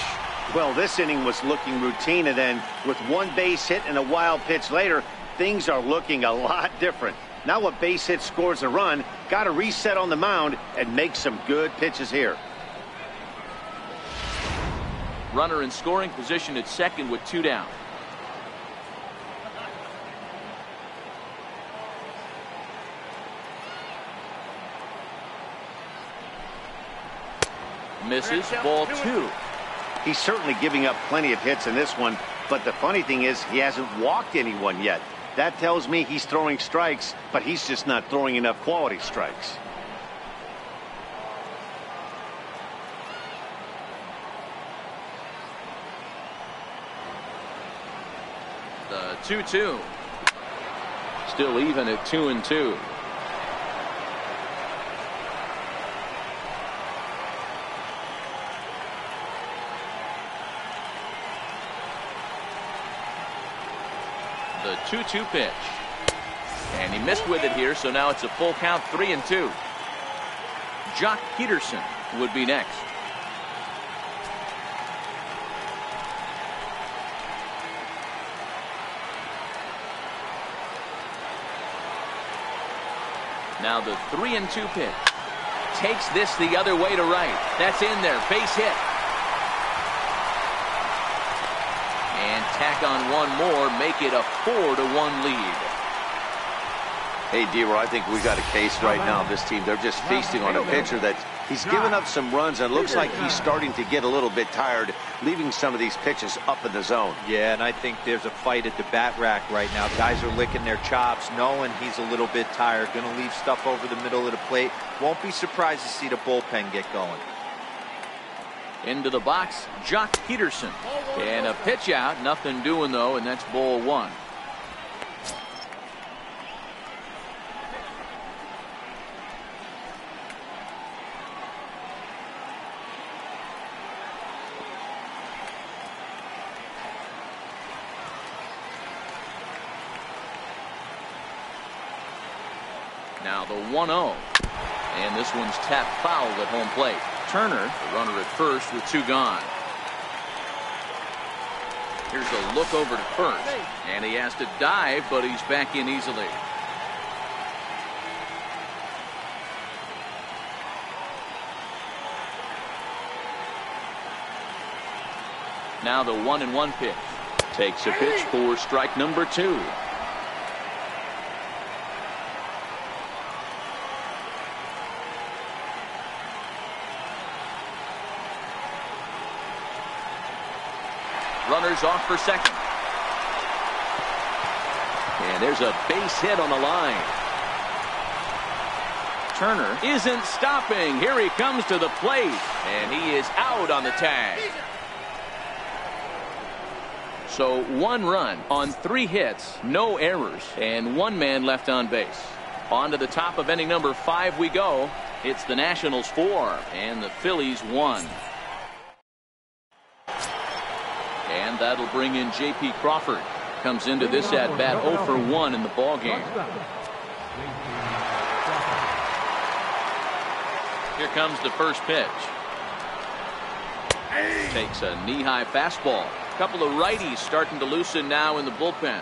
Well, this inning was looking routine, and then with one base hit and a wild pitch later, things are looking a lot different. Now a base hit scores a run, got to reset on the mound and make some good pitches here. Runner in scoring position at second with 2 down. Misses, ball 2. He's certainly giving up plenty of hits in this one, but the funny thing is he hasn't walked anyone yet. That tells me he's throwing strikes, but he's just not throwing enough quality strikes. The 2-2. Still even at 2-2. The 2-2 pitch. And he missed with it here, so now it's a full count, 3-2. Jock Peterson would be next. Now the 3-2 pitch. Takes this the other way to right. That's in there. Base hit. And tack on one more. Make it a 4-1 lead. Hey, D-Roy, I think we got a case right now. This team, they're just feasting on a pitcher that he's given up some runs, and it looks like he's starting to get a little bit tired, leaving some of these pitches up in the zone. Yeah, and I think there's a fight at the bat rack right now. Guys are licking their chops, knowing he's a little bit tired, going to leave stuff over the middle of the plate. Won't be surprised to see the bullpen get going. Into the box, Jock Peterson. And a pitch out, nothing doing though, and that's ball 1. Now the 1-0. And this one's tapped foul at home plate. Turner, the runner at first with 2 gone. Here's a look over to first. And he has to dive, but he's back in easily. Now the 1-1 pitch. Takes a pitch for strike number 2. Runners off for second. And there's a base hit on the line. Turner isn't stopping. Here he comes to the plate. And he is out on the tag. So 1 run on 3 hits, no errors, and 1 man left on base. On to the top of inning number 5 we go. It's the Nationals 4 and the Phillies 1. And that'll bring in J.P. Crawford. Comes into this at bat 0 for 1 in the ball game. Here comes the first pitch. Takes a knee-high fastball. A couple of righties starting to loosen now in the bullpen.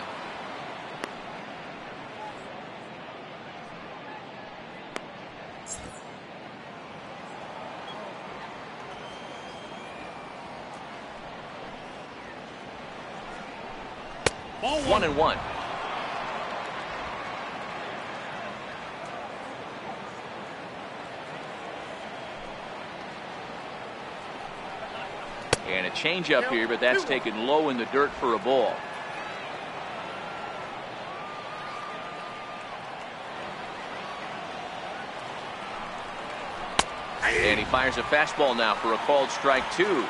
1-1. And a changeup here, but that's taken low in the dirt for a ball. And he fires a fastball now for a called strike 2.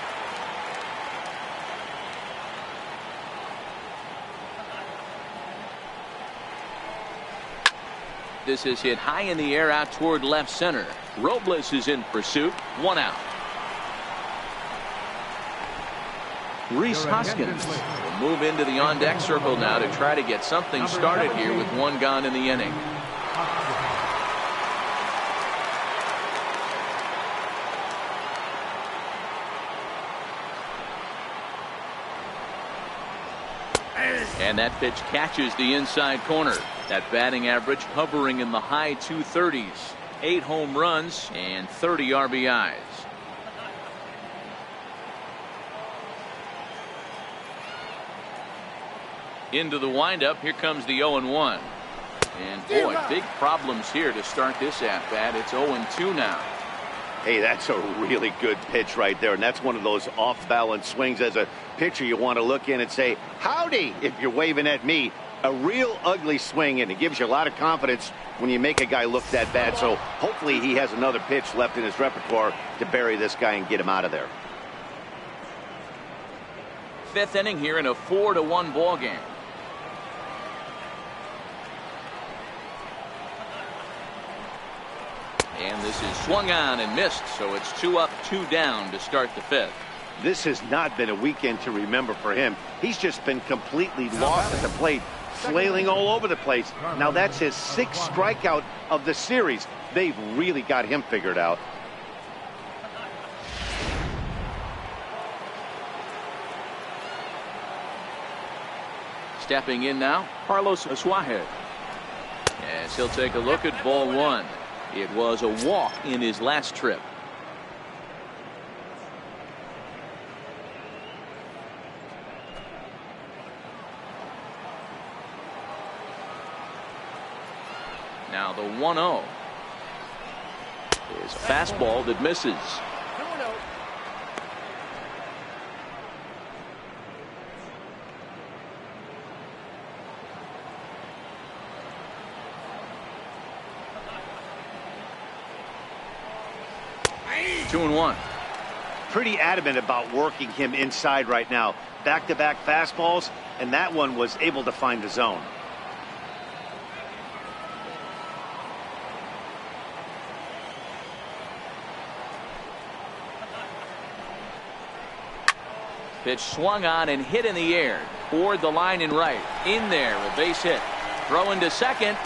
This is hit high in the air out toward left center. Robles is in pursuit. 1 out. Rhys Hoskins will move into the on-deck circle now to try to get something started here with 1 gone in the inning. And that pitch catches the inside corner. That batting average hovering in the high 230s. 8 home runs and 30 RBIs. Into the windup. Here comes the 0-1. And boy, big problems here to start this at-bat. It's 0-2 now. Hey, that's a really good pitch right there. And that's one of those off-balance swings. As a pitcher, you want to look in and say, howdy, if you're waving at me. A real ugly swing, and it gives you a lot of confidence when you make a guy look that bad. So hopefully he has another pitch left in his repertoire to bury this guy and get him out of there. 5th inning here in a 4-1 ball game. And this is swung on and missed, so it's 2 up, 2 down to start the 5th. This has not been a weekend to remember for him. He's just been completely lost at the plate, flailing all over the place. Now that's his 6th strikeout of the series. They've really got him figured out. Stepping in now, Carlos Suarez. As he'll take a look at ball 1. It was a walk in his last trip. Now the 1-0 is a fastball that misses. 2-1. Pretty adamant about working him inside right now. Back-to-back fastballs, and that one was able to find the zone. Pitch swung on and hit in the air toward the line and right. In there, a base hit. Throwing to second.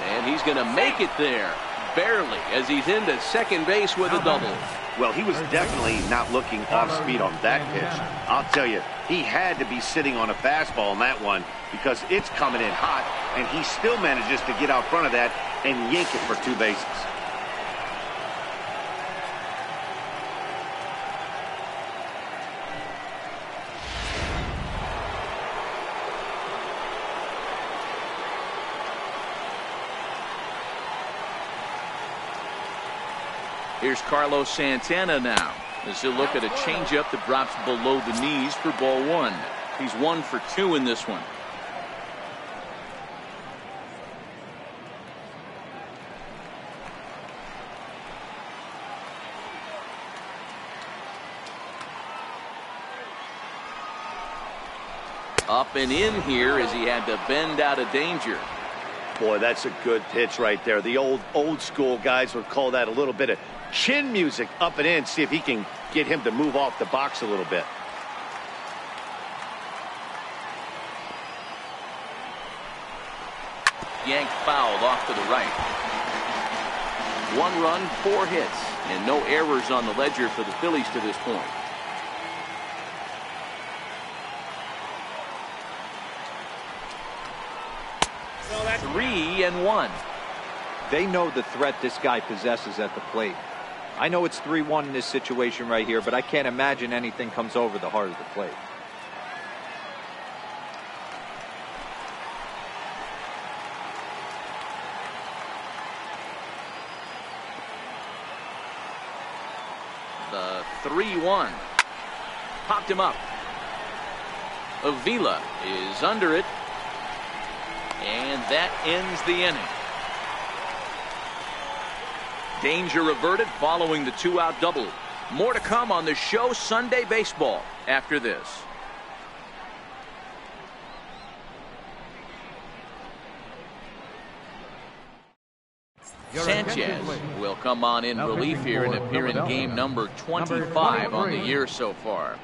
And he's going to make it there. Barely, as he's into second base with a double. Well, he was definitely not looking off speed on that pitch. I'll tell you, he had to be sitting on a fastball on that one because it's coming in hot, and he still manages to get out front of that and yank it for 2 bases. Here's Carlos Santana now as he'll look at a changeup that drops below the knees for ball 1. He's 1 for 2 in this one. Up and in here as he had to bend out of danger. Boy, that's a good pitch right there. The old school guys would call that a little bit of chin music up and in. See if he can get him to move off the box a little bit. Yanked fouled off to the right. 1 run, 4 hits, and no errors on the ledger for the Phillies to this point. So that's 3-1. They know the threat this guy possesses at the plate. I know it's 3-1 in this situation right here, but I can't imagine anything comes over the heart of the plate. The 3-1. Popped him up. Avila is under it. And that ends the inning. Danger averted following the 2-out double. More to come on the show Sunday Baseball after this. Sanchez will come on in relief here and appear in game number 25 on the year so far.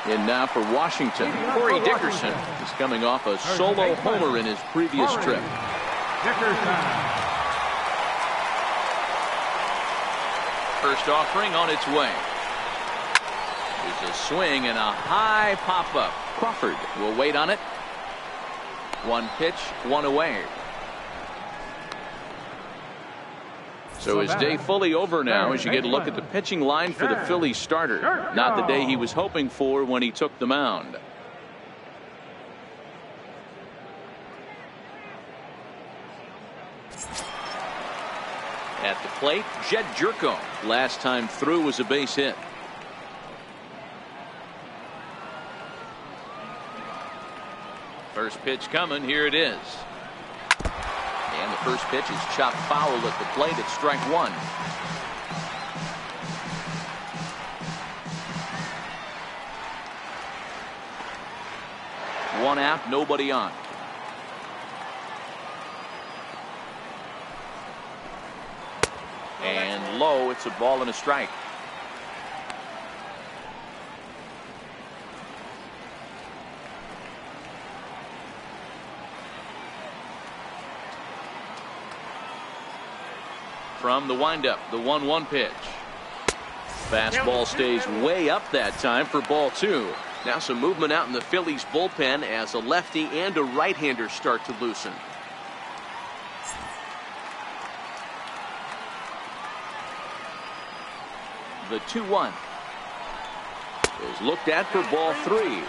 And now for Washington, Corey Dickerson is coming off a solo homer in his previous trip. First offering on its way. There's a swing and a high pop-up. Crawford will wait on it. One pitch, one away. So his day fully over now as you get a look at the pitching line for the Phillies starter. Not the day he was hoping for when he took the mound. At the plate, Jed Jerko. Last time through was a base hit. First pitch coming. Here it is. And the first pitch is chopped foul at the plate. It's strike one. One out, nobody on. And low, it's a ball and a strike. From the windup, the 1-1 pitch. Fastball stays way up that time for ball two. Now some movement out in the Phillies bullpen as a lefty and a right-hander start to loosen. The 2-1 is looked at for ball three.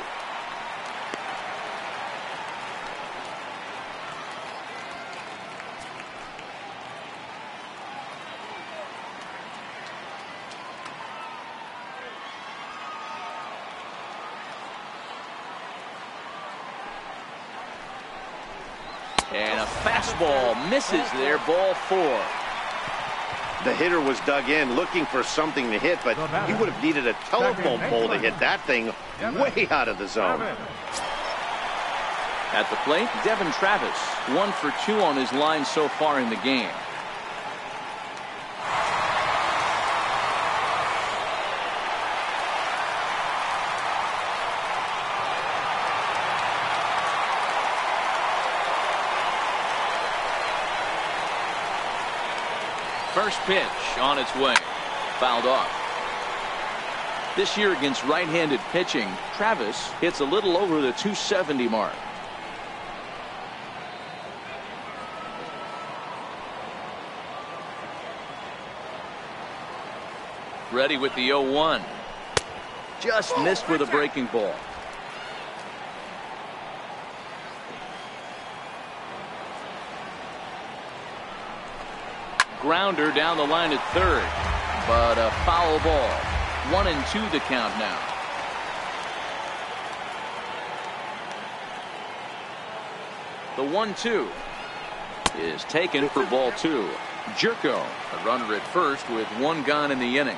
And a fastball misses there, ball four. The hitter was dug in looking for something to hit, but he would have needed a telephone pole to hit that thing way out of the zone. At the plate, Devin Travis, 1 for 2 on his line so far in the game. First pitch on its way. Fouled off. This year against right-handed pitching, Travis hits a little over the 270 mark. Ready with the 0-1. Just missed with a breaking ball. Grounder down the line at third, but a foul ball. 1-2 the count now. The 1-2 is taken for ball two. Jerko, a runner at first with one gone in the inning.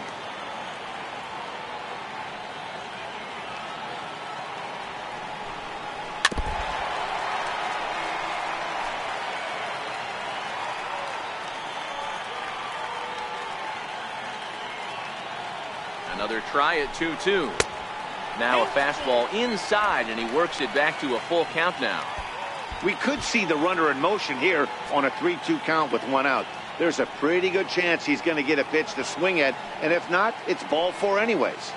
Another try at 2-2. Now a fastball inside, and he works it back to a full count now. We could see the runner in motion here on a 3-2 count with one out. There's a pretty good chance he's going to get a pitch to swing at, and if not, it's ball four anyways.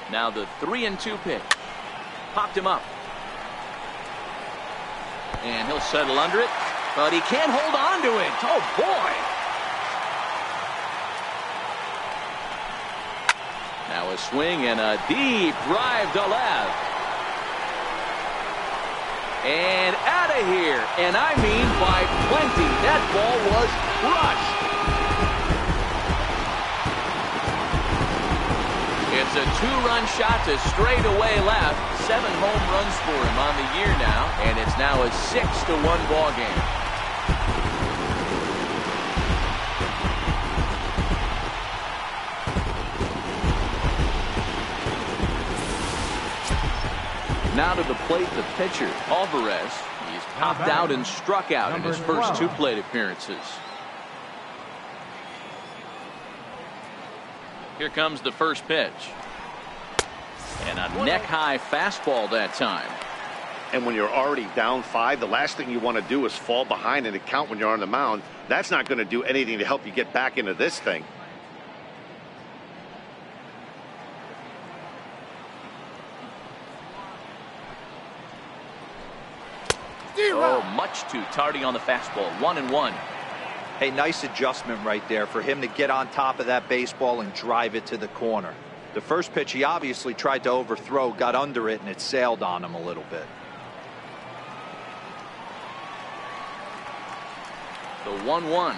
Now the 3-2 pitch. Popped him up. And he'll settle under it, but he can't hold on to it. Oh, boy. Now a swing and a deep drive to left. And out of here, and I mean by plenty. That ball was crushed. It's a two-run shot to straightaway left. 7 home runs for him on the year now, and it's now a 6-1 ball game. Now to the plate, the pitcher, Alvarez. He's popped out and struck out in his first 2 plate appearances. Here comes the first pitch. And a neck-high fastball that time. And when you're already down 5, the last thing you want to do is fall behind in the count when you're on the mound. That's not going to do anything to help you get back into this thing. Oh, much too tardy on the fastball. 1-1. Hey, nice adjustment right there for him to get on top of that baseball and drive it to the corner. The first pitch he obviously tried to overthrow, got under it, and it sailed on him a little bit. The 1-1.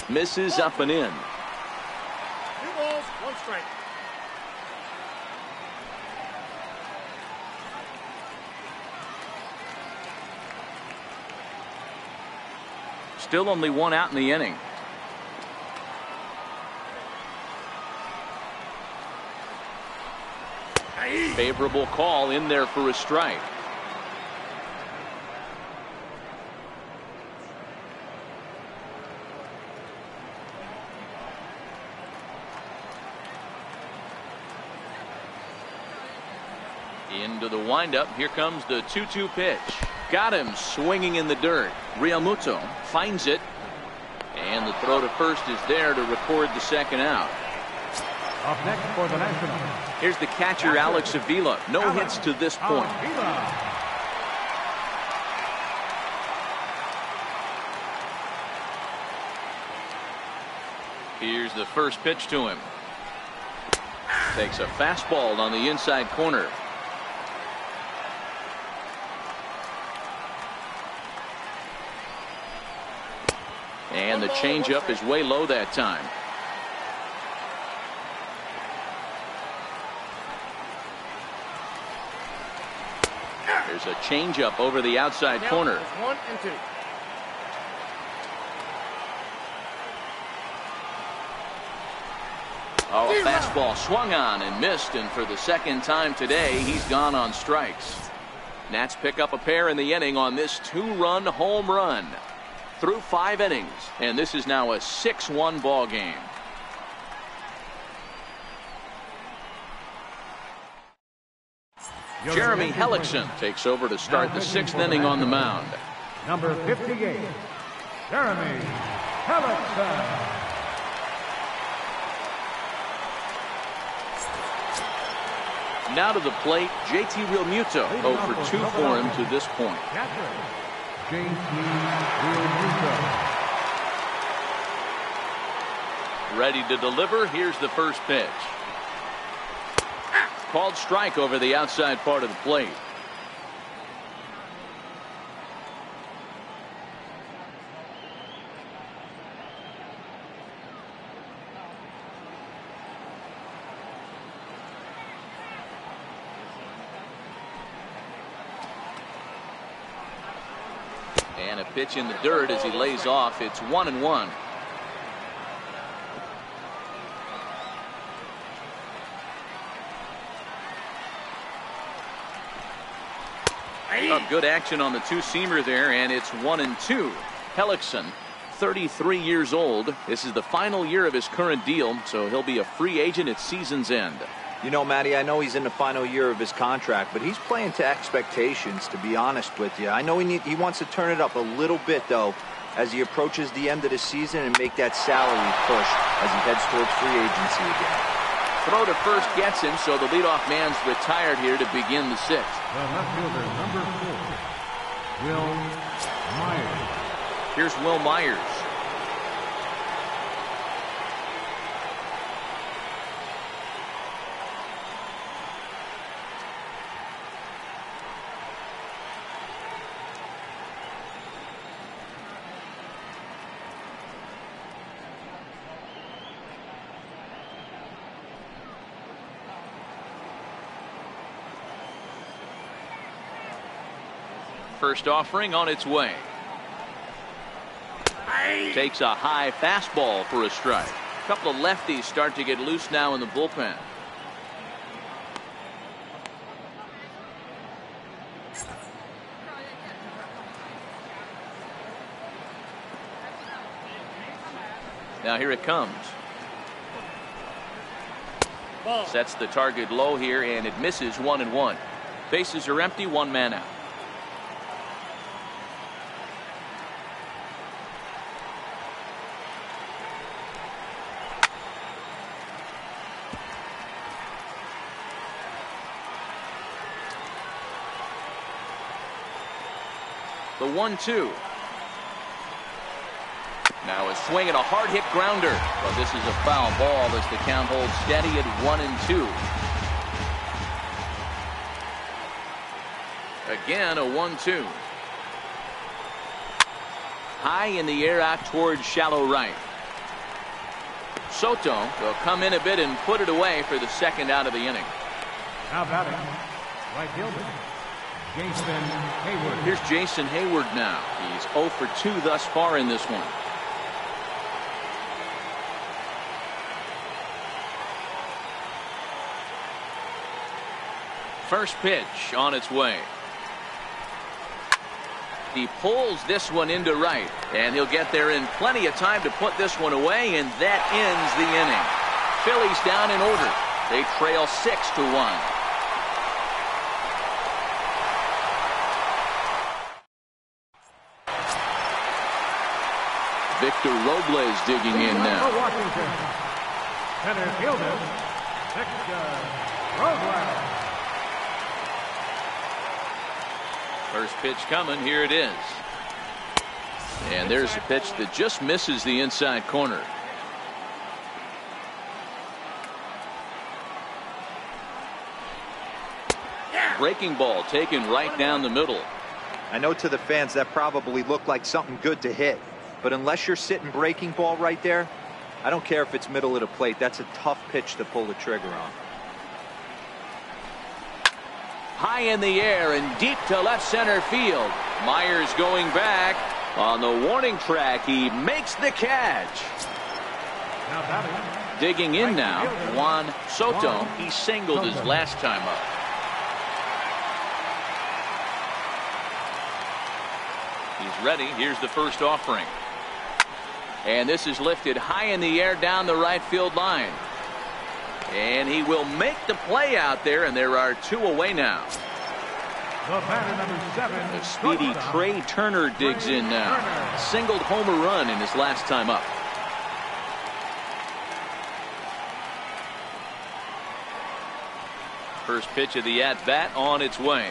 Misses up and in. 2 balls, 1 strike. Still only 1 out in the inning. Favorable call in there for a strike. Into the windup. Here comes the 2-2 pitch. Got him swinging in the dirt. Realmuto finds it. And the throw to first is there to record the second out. Up next for the Nationals. Here's the catcher, Alex Avila. No hits to this point. Here's the first pitch to him. Takes a fastball on the inside corner. And the changeup is way low that time. There's a changeup over the outside corner. 1 and 2. Oh, a fastball swung on and missed, and for the second time today, he's gone on strikes. Nats pick up a pair in the inning on this 2-run home run. Through 5 innings, and this is now a 6-1 ball game. Jeremy Hellickson takes over to start the 6th inning on the mound. Number 58, Jeremy Hellickson. Now to the plate, JT Realmuto. 0 for 2 for him to this point. Ready to deliver. Here's the first pitch. Called strike over the outside part of the plate. And a pitch in the dirt as he lays off. It's 1-1. Good action on the 2-seamer there, and it's 1-2. Hellickson, 33 years old. This is the final year of his current deal, so he'll be a free agent at season's end. You know, Matty, I know he's in the final year of his contract, but he's playing to expectations, to be honest with you. I know he wants to turn it up a little bit, though, as he approaches the end of the season and make that salary push as he heads towards free agency again. Throw to first gets him, so the leadoff man's retired here to begin the 6th. The left fielder, number 4, Will Myers. Here's Will Myers. First offering on its way. Takes a high fastball for a strike. A couple of lefties start to get loose now in the bullpen. Now here it comes. Sets the target low here, and it misses 1-1. Bases are empty, one man out. The 1-2. Now a swing and a hard hit grounder. But this is a foul ball as the count holds steady at 1-2. Again a 1-2. High in the air out towards shallow right. Soto will come in a bit and put it away for the second out of the inning. Now batting, right fielder, Jason Hayward. Here's Jason Hayward now. He's 0 for 2 thus far in this one. First pitch on its way. He pulls this one into right, and he'll get there in plenty of time to put this one away, and that ends the inning. Phillies down in order. They trail 6-1. Victor Robles digging in now. Washington, center fielder, Victor Robles. First pitch coming. Here it is. And there's a pitch that just misses the inside corner. Breaking ball taken right down the middle. I know to the fans that probably looked like something good to hit, but unless you're sitting breaking ball right there, I don't care if it's middle of the plate. That's a tough pitch to pull the trigger on. High in the air and deep to left center field. Myers going back on the warning track. He makes the catch. Now batting, Digging in now, Juan Soto. He singled his last time up. He's ready. Here's the first offering. And this is lifted high in the air down the right field line. And he will make the play out there, and there are 2 away now. the batter, number 7. The speedy Trey Turner digs in now. Singled homer run in his last time up. First pitch of the at-bat on its way.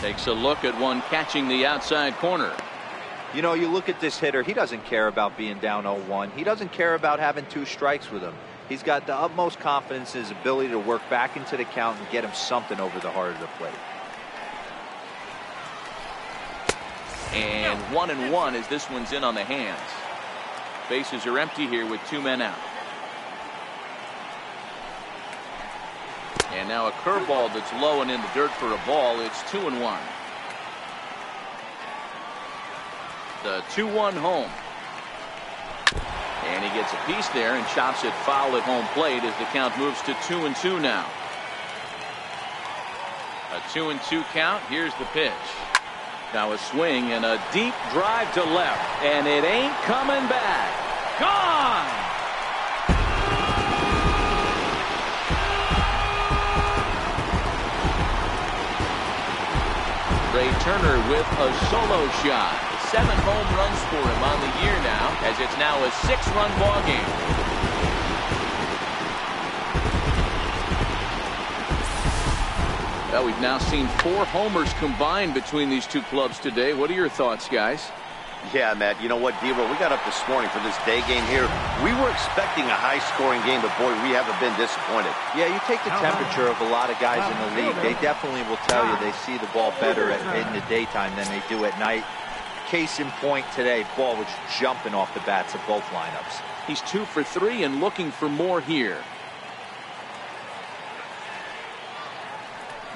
Takes a look at one catching the outside corner. You know, you look at this hitter, he doesn't care about being down 0-1. He doesn't care about having 2 strikes with him. He's got the utmost confidence in his ability to work back into the count and get him something over the heart of the plate. And 1-1 as this one's in on the hands. Bases are empty here with 2 men out. And now a curveball that's low and in the dirt for a ball. It's 2-1. The 2-1 home. And he gets a piece there and chops it foul at home plate as the count moves to 2-2 now. A 2-2 count. Here's the pitch. Now a swing and a deep drive to left, and it ain't coming back. Gone! Trey Turner with a solo shot. 7 home runs for him on the year now, as it's now a 6-run ball game. Well, we've now seen 4 homers combined between these 2 clubs today. What are your thoughts, guys? Yeah, Matt, you know what, Dero, we got up this morning for this day game here. We were expecting a high-scoring game, but boy, we haven't been disappointed. Yeah, you take the temperature of a lot of guys in the league. They definitely will tell you they see the ball better in the daytime than they do at night. Case in point today, ball was jumping off the bats of both lineups. He's 2 for 3 and looking for more here.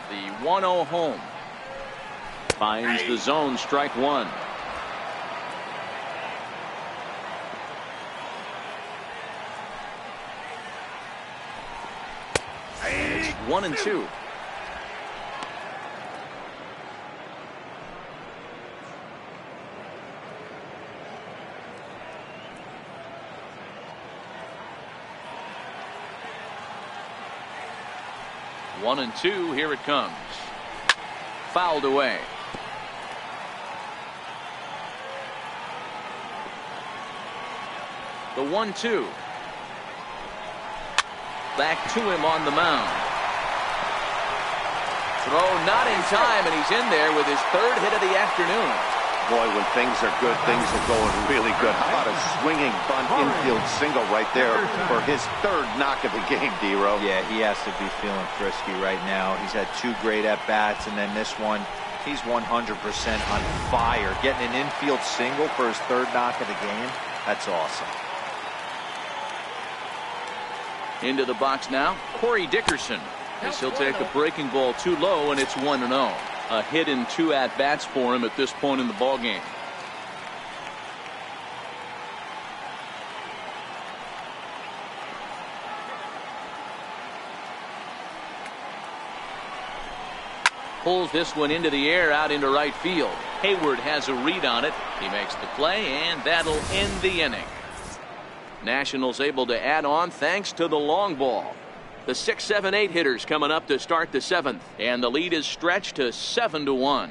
The 1-0 home. Finds the zone, strike one. It's 1-2. One and two, here it comes. Fouled away. The 1-2. Back to him on the mound. Throw not in time, and he's in there with his third hit of the afternoon. Boy, when things are good, things are going really good. How about a swinging bunt infield single right there for his third knock of the game, D-Row? Yeah, he has to be feeling frisky right now. He's had two great at-bats, and then this one, he's 100% on fire. Getting an infield single for his third knock of the game, that's awesome. Into the box now, Corey Dickerson. As he'll take a breaking ball too low, and it's 1-0. A hit in two at-bats for him at this point in the ball game. Pulls this one into the air out into right field. Hayward has a read on it. He makes the play, and that'll end the inning. Nationals able to add on thanks to the long ball. The 6, 7, 8 hitters coming up to start the seventh, and the lead is stretched to 7-1.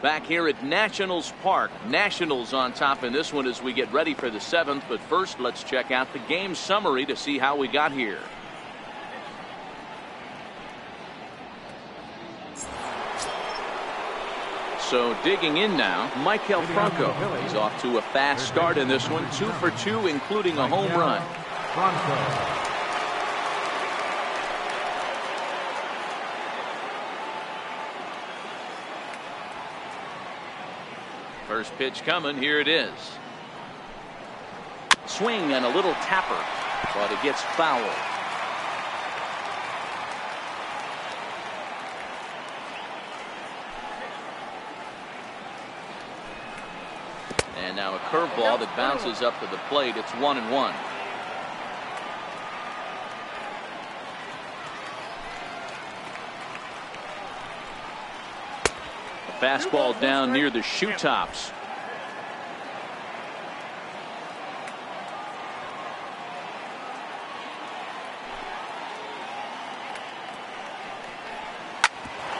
Back here at Nationals Park, Nationals on top in this one as we get ready for the seventh. But first, let's check out the game summary to see how we got here. So digging in now, Michael Franco. He's off to a fast start in this one, 2 for 2, including a home run. First pitch coming, here it is. Swing and a little tapper, but it gets fouled. And now a curveball that bounces up to the plate. It's 1-1. A fastball down near the shoe tops.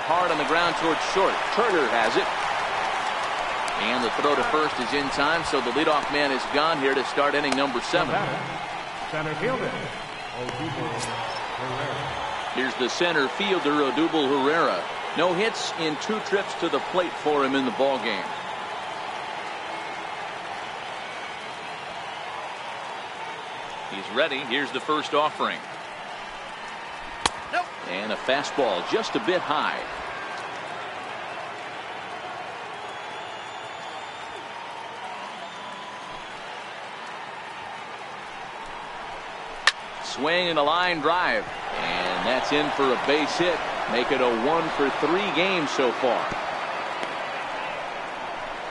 Hard on the ground towards short. Turner has it. And the throw to first is in time, so the leadoff man is gone here to start inning number 7. Center fielder, Here's the center fielder, Odubel Herrera. No hits in 2 trips to the plate for him in the ball game. He's ready. Here's the first offering. Nope. And a fastball just a bit high. Swing and a line drive, and that's in for a base hit. Make it a 1 for 3 game so far.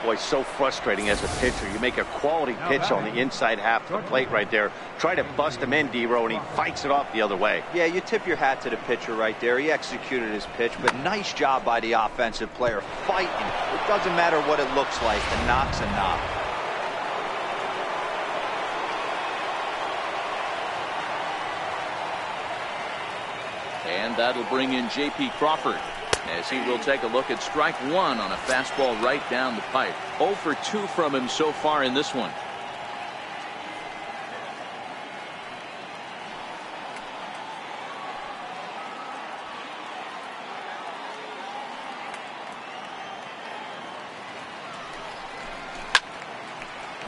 Boy, so frustrating as a pitcher. You make a quality pitch on the inside half of the plate right there. Try to bust him in, D-Row, and he fights it off the other way. Yeah, you tip your hat to the pitcher right there. He executed his pitch, but nice job by the offensive player fighting. It doesn't matter what it looks like. A knock's a knock. And that'll bring in J.P. Crawford as he will take a look at strike one on a fastball right down the pipe. 0 for 2 from him so far in this one.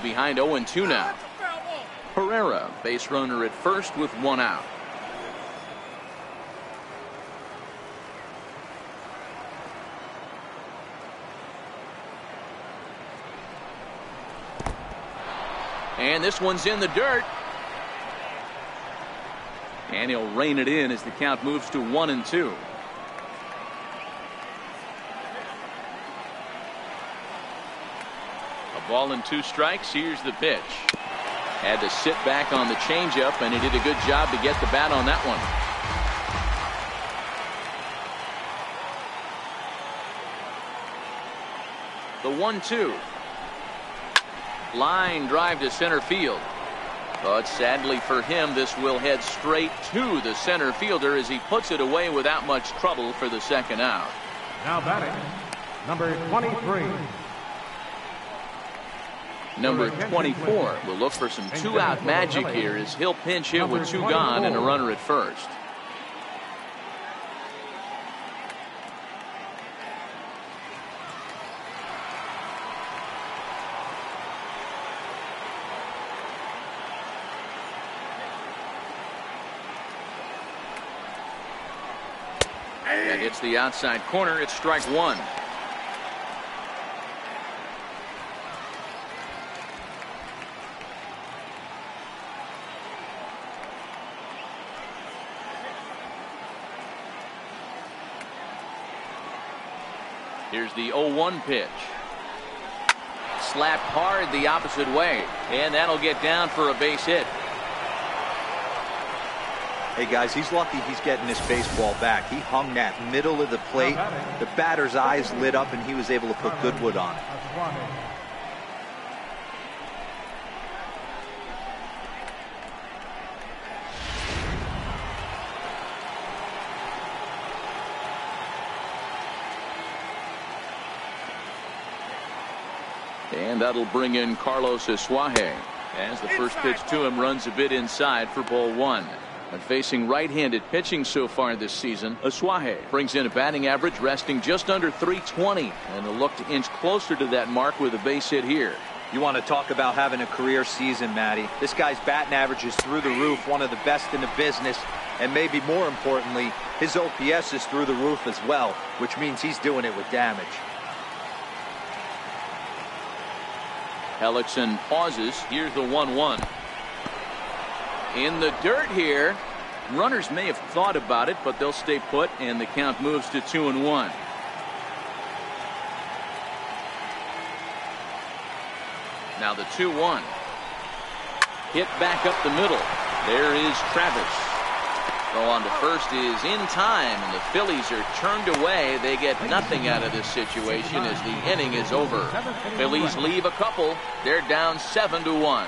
Behind 0-2 now. Herrera, base runner at first with 1 out. And this one's in the dirt. And he'll rein it in as the count moves to 1-2. A ball and 2 strikes. Here's the pitch. Had to sit back on the changeup, and he did a good job to get the bat on that one. The 1-2. Line drive to center field. But sadly for him, this will head straight to the center fielder as he puts it away without much trouble for the second out. Now batting, number 23. Number 24 will look for some 2-out magic here as he'll pinch hit with 2 gone and a runner at first. That hits the outside corner. It's strike 1. Here's the 0-1 pitch. Slapped hard the opposite way, and that'll get down for a base hit. Hey guys, he's lucky he's getting this baseball back. He hung that middle of the plate. The batter's eyes lit up and he was able to put good wood on it. And that'll bring in Carlos Asuaje as the first pitch to him runs a bit inside for ball 1. And facing right-handed pitching so far this season, Asuaje brings in a batting average resting just under .320, and will look to inch closer to that mark with a base hit here. You want to talk about having a career season, Matty. This guy's batting average is through the roof, one of the best in the business, and maybe more importantly, his OPS is through the roof as well, which means he's doing it with damage. Hellickson pauses. Here's the 1-1. In the dirt here. Runners may have thought about it, but they'll stay put, and the count moves to 2-1. Now the 2-1. Hit back up the middle. There is Travis. Throw on to first is in time, and the Phillies are turned away. They get nothing out of this situation as the inning is over. Phillies leave a couple. They're down 7-1.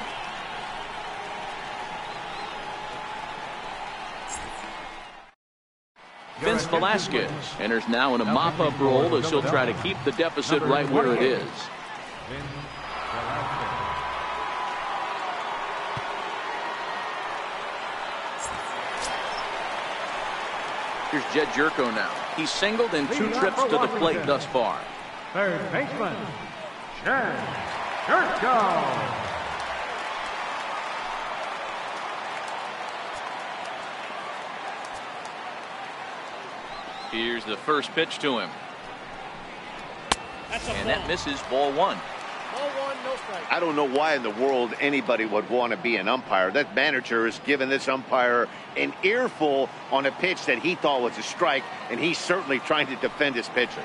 Vince Velasquez enters now in a mop-up role as he'll try to keep the deficit right where it is. Here's Jed Jerko now. He's singled in 2 trips to the plate thus far. Third baseman, Jed Jerko. Here's the first pitch to him. And that misses ball 1. Ball 1, no strike. I don't know why in the world anybody would want to be an umpire. That manager has given this umpire an earful on a pitch that he thought was a strike, and he's certainly trying to defend his pitcher.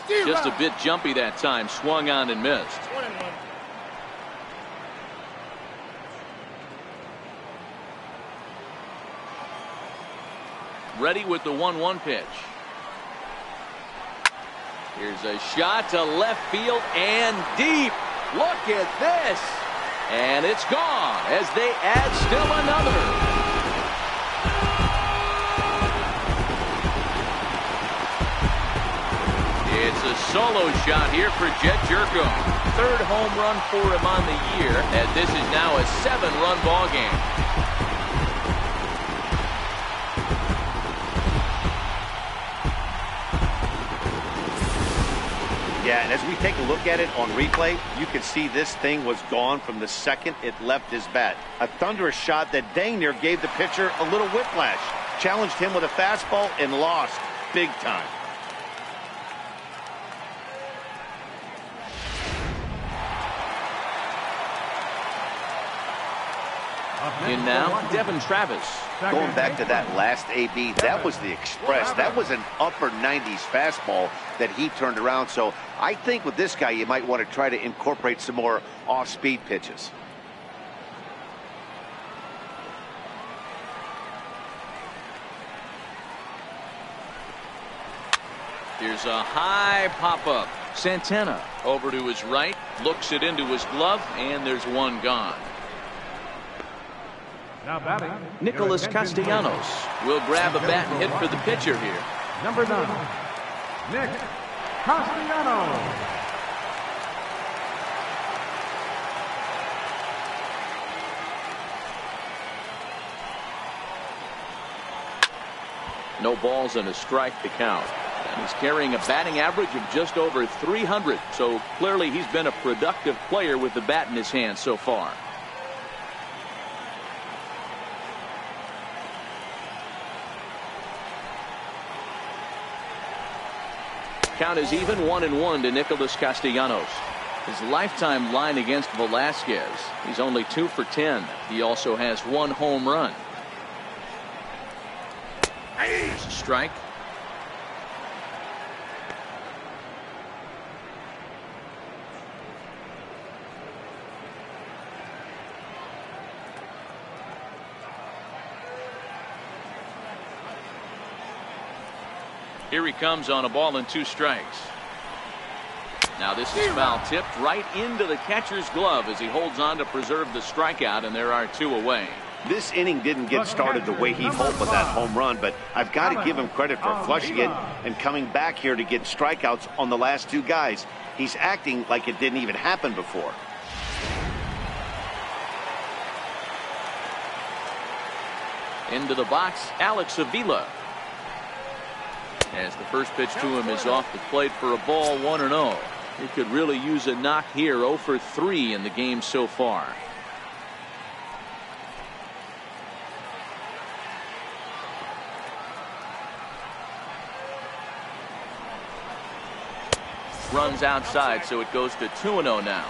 Just a bit jumpy that time. Swung on and missed. 1-1. Ready with the 1-1 pitch. Here's a shot to left field and deep. Look at this. And it's gone as they add still another. It's a solo shot here for Jed Jerko. 3rd home run for him on the year, and this is now a 7-run ball game. Yeah, and as we take a look at it on replay, you can see this thing was gone from the second it left his bat. A thunderous shot that dang near gave the pitcher a little whiplash. Challenged him with a fastball and lost big time. In now, Devin Travis. Going back to that last AB, that was the express. That was an upper 90s fastball that he turned around. So I think with this guy, you might want to try to incorporate some more off-speed pitches. Here's a high pop-up. Santana over to his right, looks it into his glove, and there's one gone. Now batting, Nicholas Castellanos will grab a bat and hit for the pitcher here. number 9, Nick Castellanos. No balls and a strike to count. And he's carrying a batting average of just over 300. So clearly he's been a productive player with the bat in his hand so far. Count is even 1-1 to Nicholas Castellanos. His lifetime line against Velasquez, he's only 2 for 10. He also has 1 home run. There's a strike. Here he comes on a ball and 2 strikes. Now this is foul tipped right into the catcher's glove as he holds on to preserve the strikeout, and there are 2 away. This inning didn't get started the way he hoped with that home run, but I've got to give him credit for flushing it and coming back here to get strikeouts on the last 2 guys. He's acting like it didn't even happen before. Into the box, Alex Avila. As the first pitch to him is off the plate for a ball, 1-0. He could really use a knock here. 0 for 3 in the game so far. Runs outside, so it goes to 2-0 now.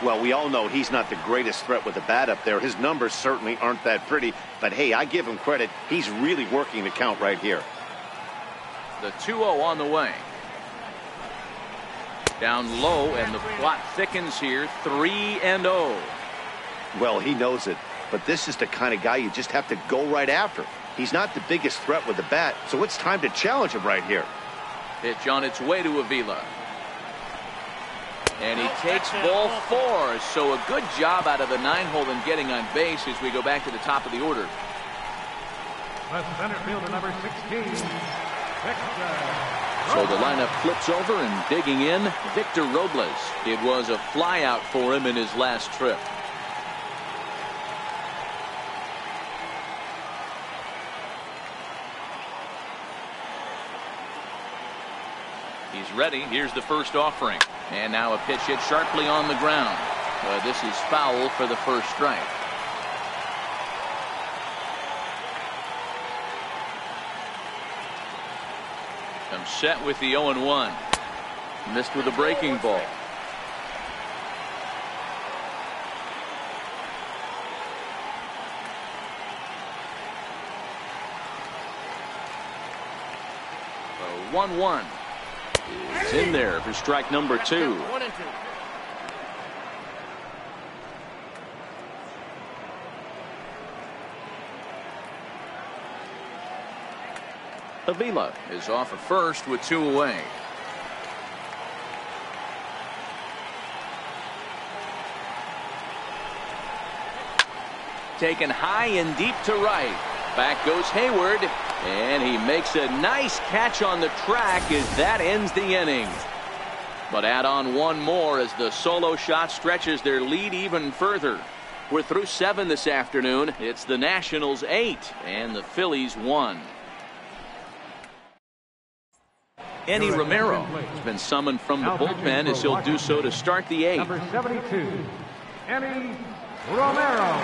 Well, we all know he's not the greatest threat with the bat up there. His numbers certainly aren't that pretty, but hey, I give him credit. He's really working the count right here. The 2-0 on the way. Down low, and the plot thickens here. 3-0. Well, he knows it, but this is the kind of guy you just have to go right after. He's not the biggest threat with the bat, so it's time to challenge him right here. Pitch on its way to Avila. And he takes ball 4. So a good job out of the 9-hole in getting on base as we go back to the top of the order. The center fielder, number 16. So the lineup flips over, and digging in, Victor Robles. It was a flyout for him in his last trip. He's ready. Here's the first offering. And now a pitch hit sharply on the ground. This is foul for the first strike. I'm set with the 0-1. Missed with a breaking ball. So 1-1. It's in there for strike number 2. 1 and 2. Avila is off at first with 2 away. Taken high and deep to right. Back goes Hayward, and he makes a nice catch on the track as that ends the inning. But add on 1 more as the solo shot stretches their lead even further. We're through 7 this afternoon. It's the Nationals 8 and the Phillies 1. Eddie Romero has been summoned from the bullpen as he'll do so to start the 8th. Number 72, Eddie Romero.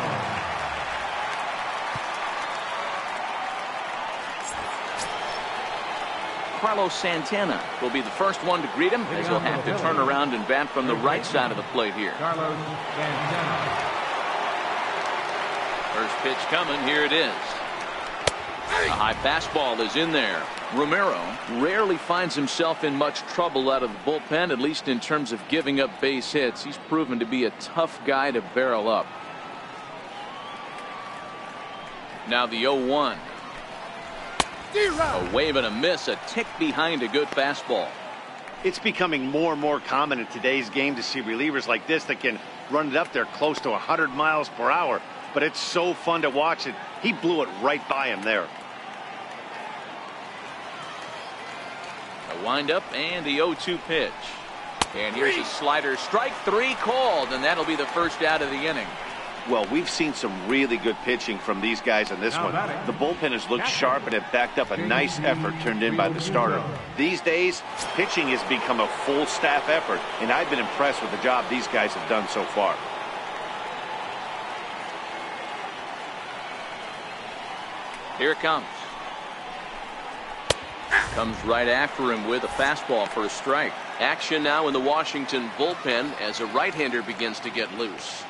Carlos Santana will be the first one to greet him as he'll have to turn around and bat from the right side of the plate here. Carlos Santana. First pitch coming. Here it is. A high fastball is in there. Romero rarely finds himself in much trouble out of the bullpen, at least in terms of giving up base hits. He's proven to be a tough guy to barrel up. Now the 0-1. A wave and a miss, a tick behind a good fastball. It's becoming more and more common in today's game to see relievers like this that can run it up there close to 100 miles per hour. But it's so fun to watch it. He blew it right by him there. A windup and the 0-2 pitch. And here's a slider. Strike three called, and that'll be the first out of the inning. Well, we've seen some really good pitching from these guys in this one. The bullpen has looked sharp and have backed up a nice effort turned in by the starter. These days, pitching has become a full staff effort, and I've been impressed with the job these guys have done so far. Here it comes. Comes right after him with a fastball for a strike. Action now in the Washington bullpen as a right-hander begins to get loose.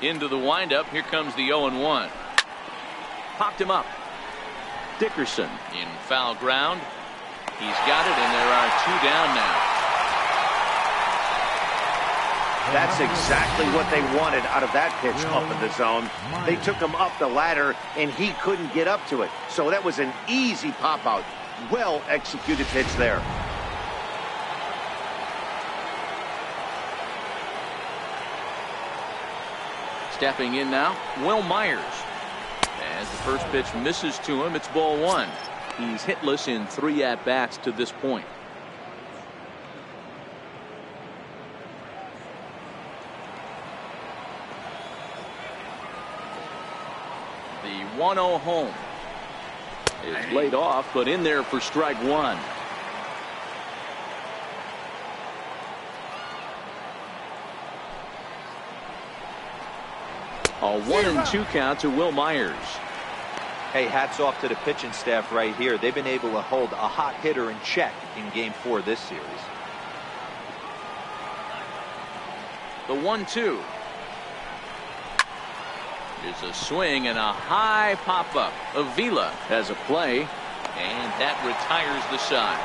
Into the windup. Here comes the 0-1. Popped him up. Dickerson in foul ground. He's got it, and there are two down now. That's exactly what they wanted out of that pitch up in the zone. They took him up the ladder, and he couldn't get up to it. So that was an easy pop-out. Well-executed pitch there. Stepping in now, Will Myers. As the first pitch misses to him, it's ball one. He's hitless in 3 at-bats to this point. The 1-0 home is laid off, but in there for strike one. A 1-2 count to Will Myers. Hey, hats off to the pitching staff right here. They've been able to hold a hot hitter in check in Game 4 this series. The 1-2. There's a swing and a high pop-up. Avila has a play, and that retires the side.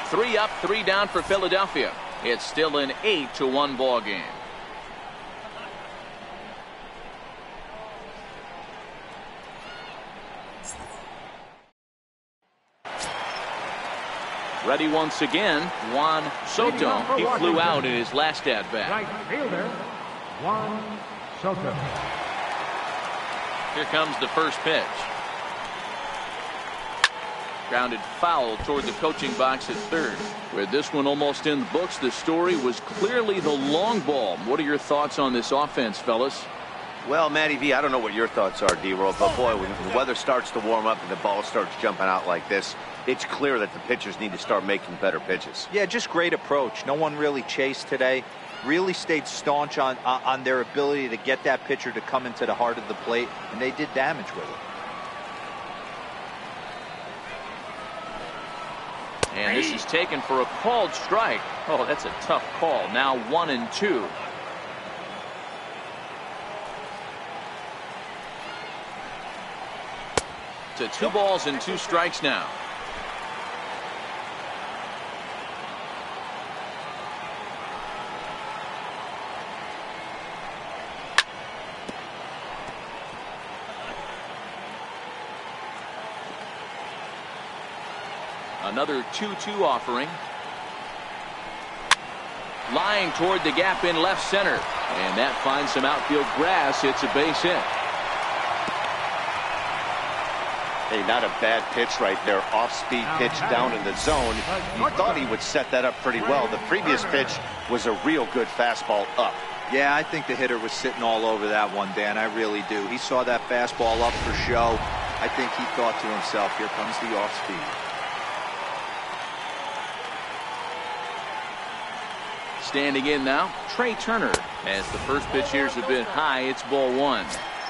3 up, 3 down for Philadelphia. It's still an 8-1 ball game. Ready once again, Juan Soto. He flew out in his last at-bat. Right fielder, Juan Soto. Here comes the first pitch. Grounded foul toward the coaching box at third. With this one almost in the books, the story was clearly the long ball. What are your thoughts on this offense, fellas? Well, Matty V, I don't know what your thoughts are, D-Roll, but boy, when the weather starts to warm up and the ball starts jumping out like this, it's clear that the pitchers need to start making better pitches. Yeah, just great approach. No one really chased today. Really stayed staunch on their ability to get that pitcher to come into the heart of the plate, and they did damage with it. And this is taken for a called strike. Oh, that's a tough call. Now 1-2. To 2 balls and 2 strikes now. Another 2-2 offering. Lying toward the gap in left center. And that finds some outfield grass. It's a base hit. Hey, not a bad pitch right there. Off-speed pitch down in the zone. You thought he would set that up pretty well. The previous pitch was a real good fastball up. Yeah, I think the hitter was sitting all over that one, Dan. I really do. He saw that fastball up for show. I think he thought to himself, here comes the off-speed. Standing in now, Trey Turner. As the first pitch here's a bit high, it's ball one.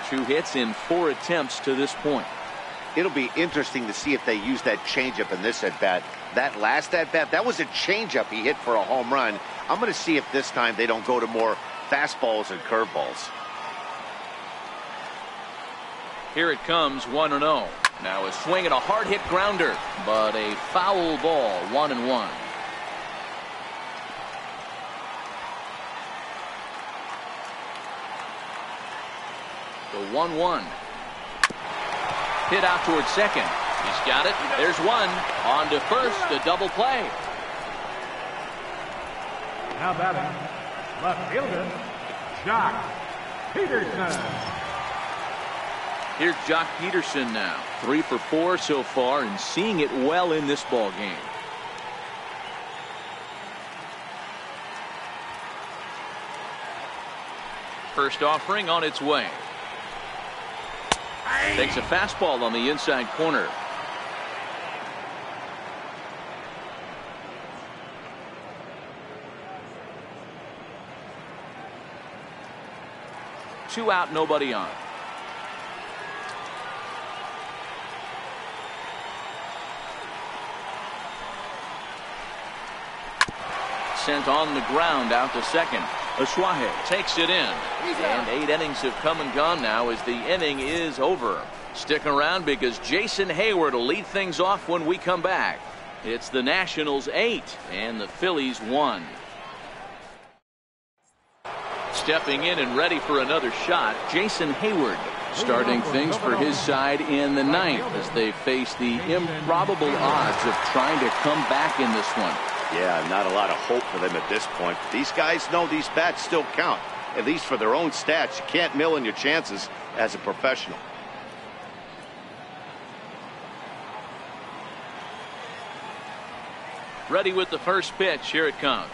2 hits in 4 attempts to this point. It'll be interesting to see if they use that changeup in this at-bat. That last at-bat, that was a changeup he hit for a home run. I'm going to see if this time they don't go to more fastballs and curveballs. Here it comes, 1-0. Now a swing and a hard-hit grounder, but a foul ball, 1-1. The 1-1. Hit out towards second. He's got it. There's one. On to first, a double play. Now batting, left fielder, Jock Peterson. Here's Jock Peterson now. 3 for 4 so far and seeing it well in this ball game. First offering on its way. Takes a fastball on the inside corner. Two out, nobody on. Sent on the ground out to second. Ashuaje takes it in. And 8 innings have come and gone now as the inning is over. Stick around because Jason Hayward will lead things off when we come back. It's the Nationals 8 and the Phillies 1. Stepping in and ready for another shot, Jason Hayward starting things for his side in the 9th as they face the improbable odds of trying to come back in this one. Yeah, not a lot of hope for them at this point. These guys know these bats still count, at least for their own stats. You can't mill in your chances as a professional. Ready with the first pitch. Here it comes.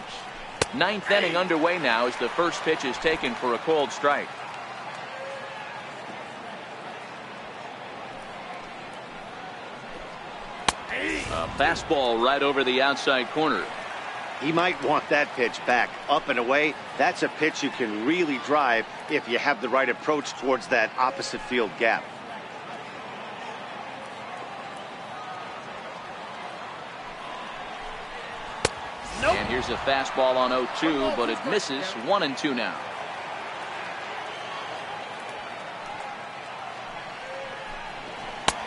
9th inning underway now as the first pitch is taken for a called strike. A fastball right over the outside corner. He might want that pitch back, up and away. That's a pitch you can really drive if you have the right approach towards that opposite field gap. And here's a fastball on 0-2, but it misses. 1-2 now.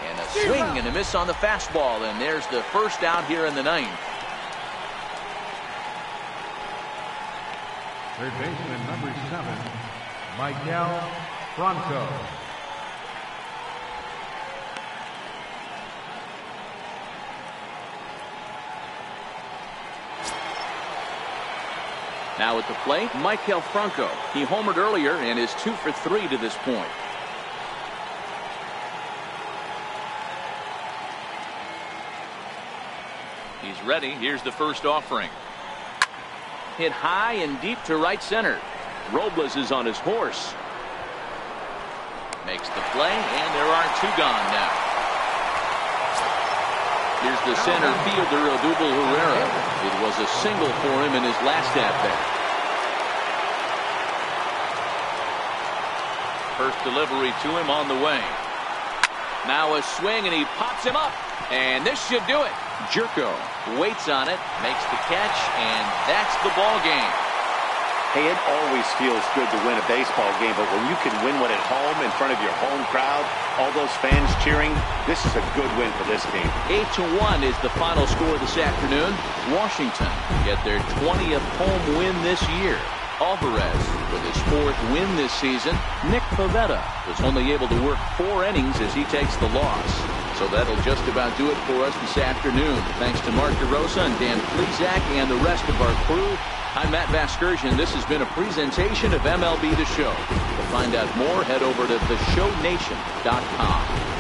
And a swing and a miss on the fastball, and there's the first out here in the 9th. Third baseman number 7, Miguel Franco. Now at the plate, Miguel Franco. He homered earlier and is 2 for 3 to this point. He's ready. Here's the first offering. Hit high and deep to right center. Robles is on his horse. Makes the play, and there are 2 gone now. Here's the center fielder, Odubel Herrera. It was a single for him in his last at-bat. First delivery to him on the way. Now a swing, and he pops him up. And this should do it. Jerko waits on it, makes the catch, and that's the ball game. Hey, it always feels good to win a baseball game, but when you can win one at home in front of your home crowd, all those fans cheering, this is a good win for this team. 8-1 is the final score this afternoon. Washington get their 20th home win this year. Alvarez with his 4th win this season. Nick Pivetta was only able to work 4 innings as he takes the loss. So that'll just about do it for us this afternoon. Thanks to Mark DeRosa and Dan Plesac and the rest of our crew. I'm Matt Vasgersian. This has been a presentation of MLB The Show. To find out more, head over to theshownation.com.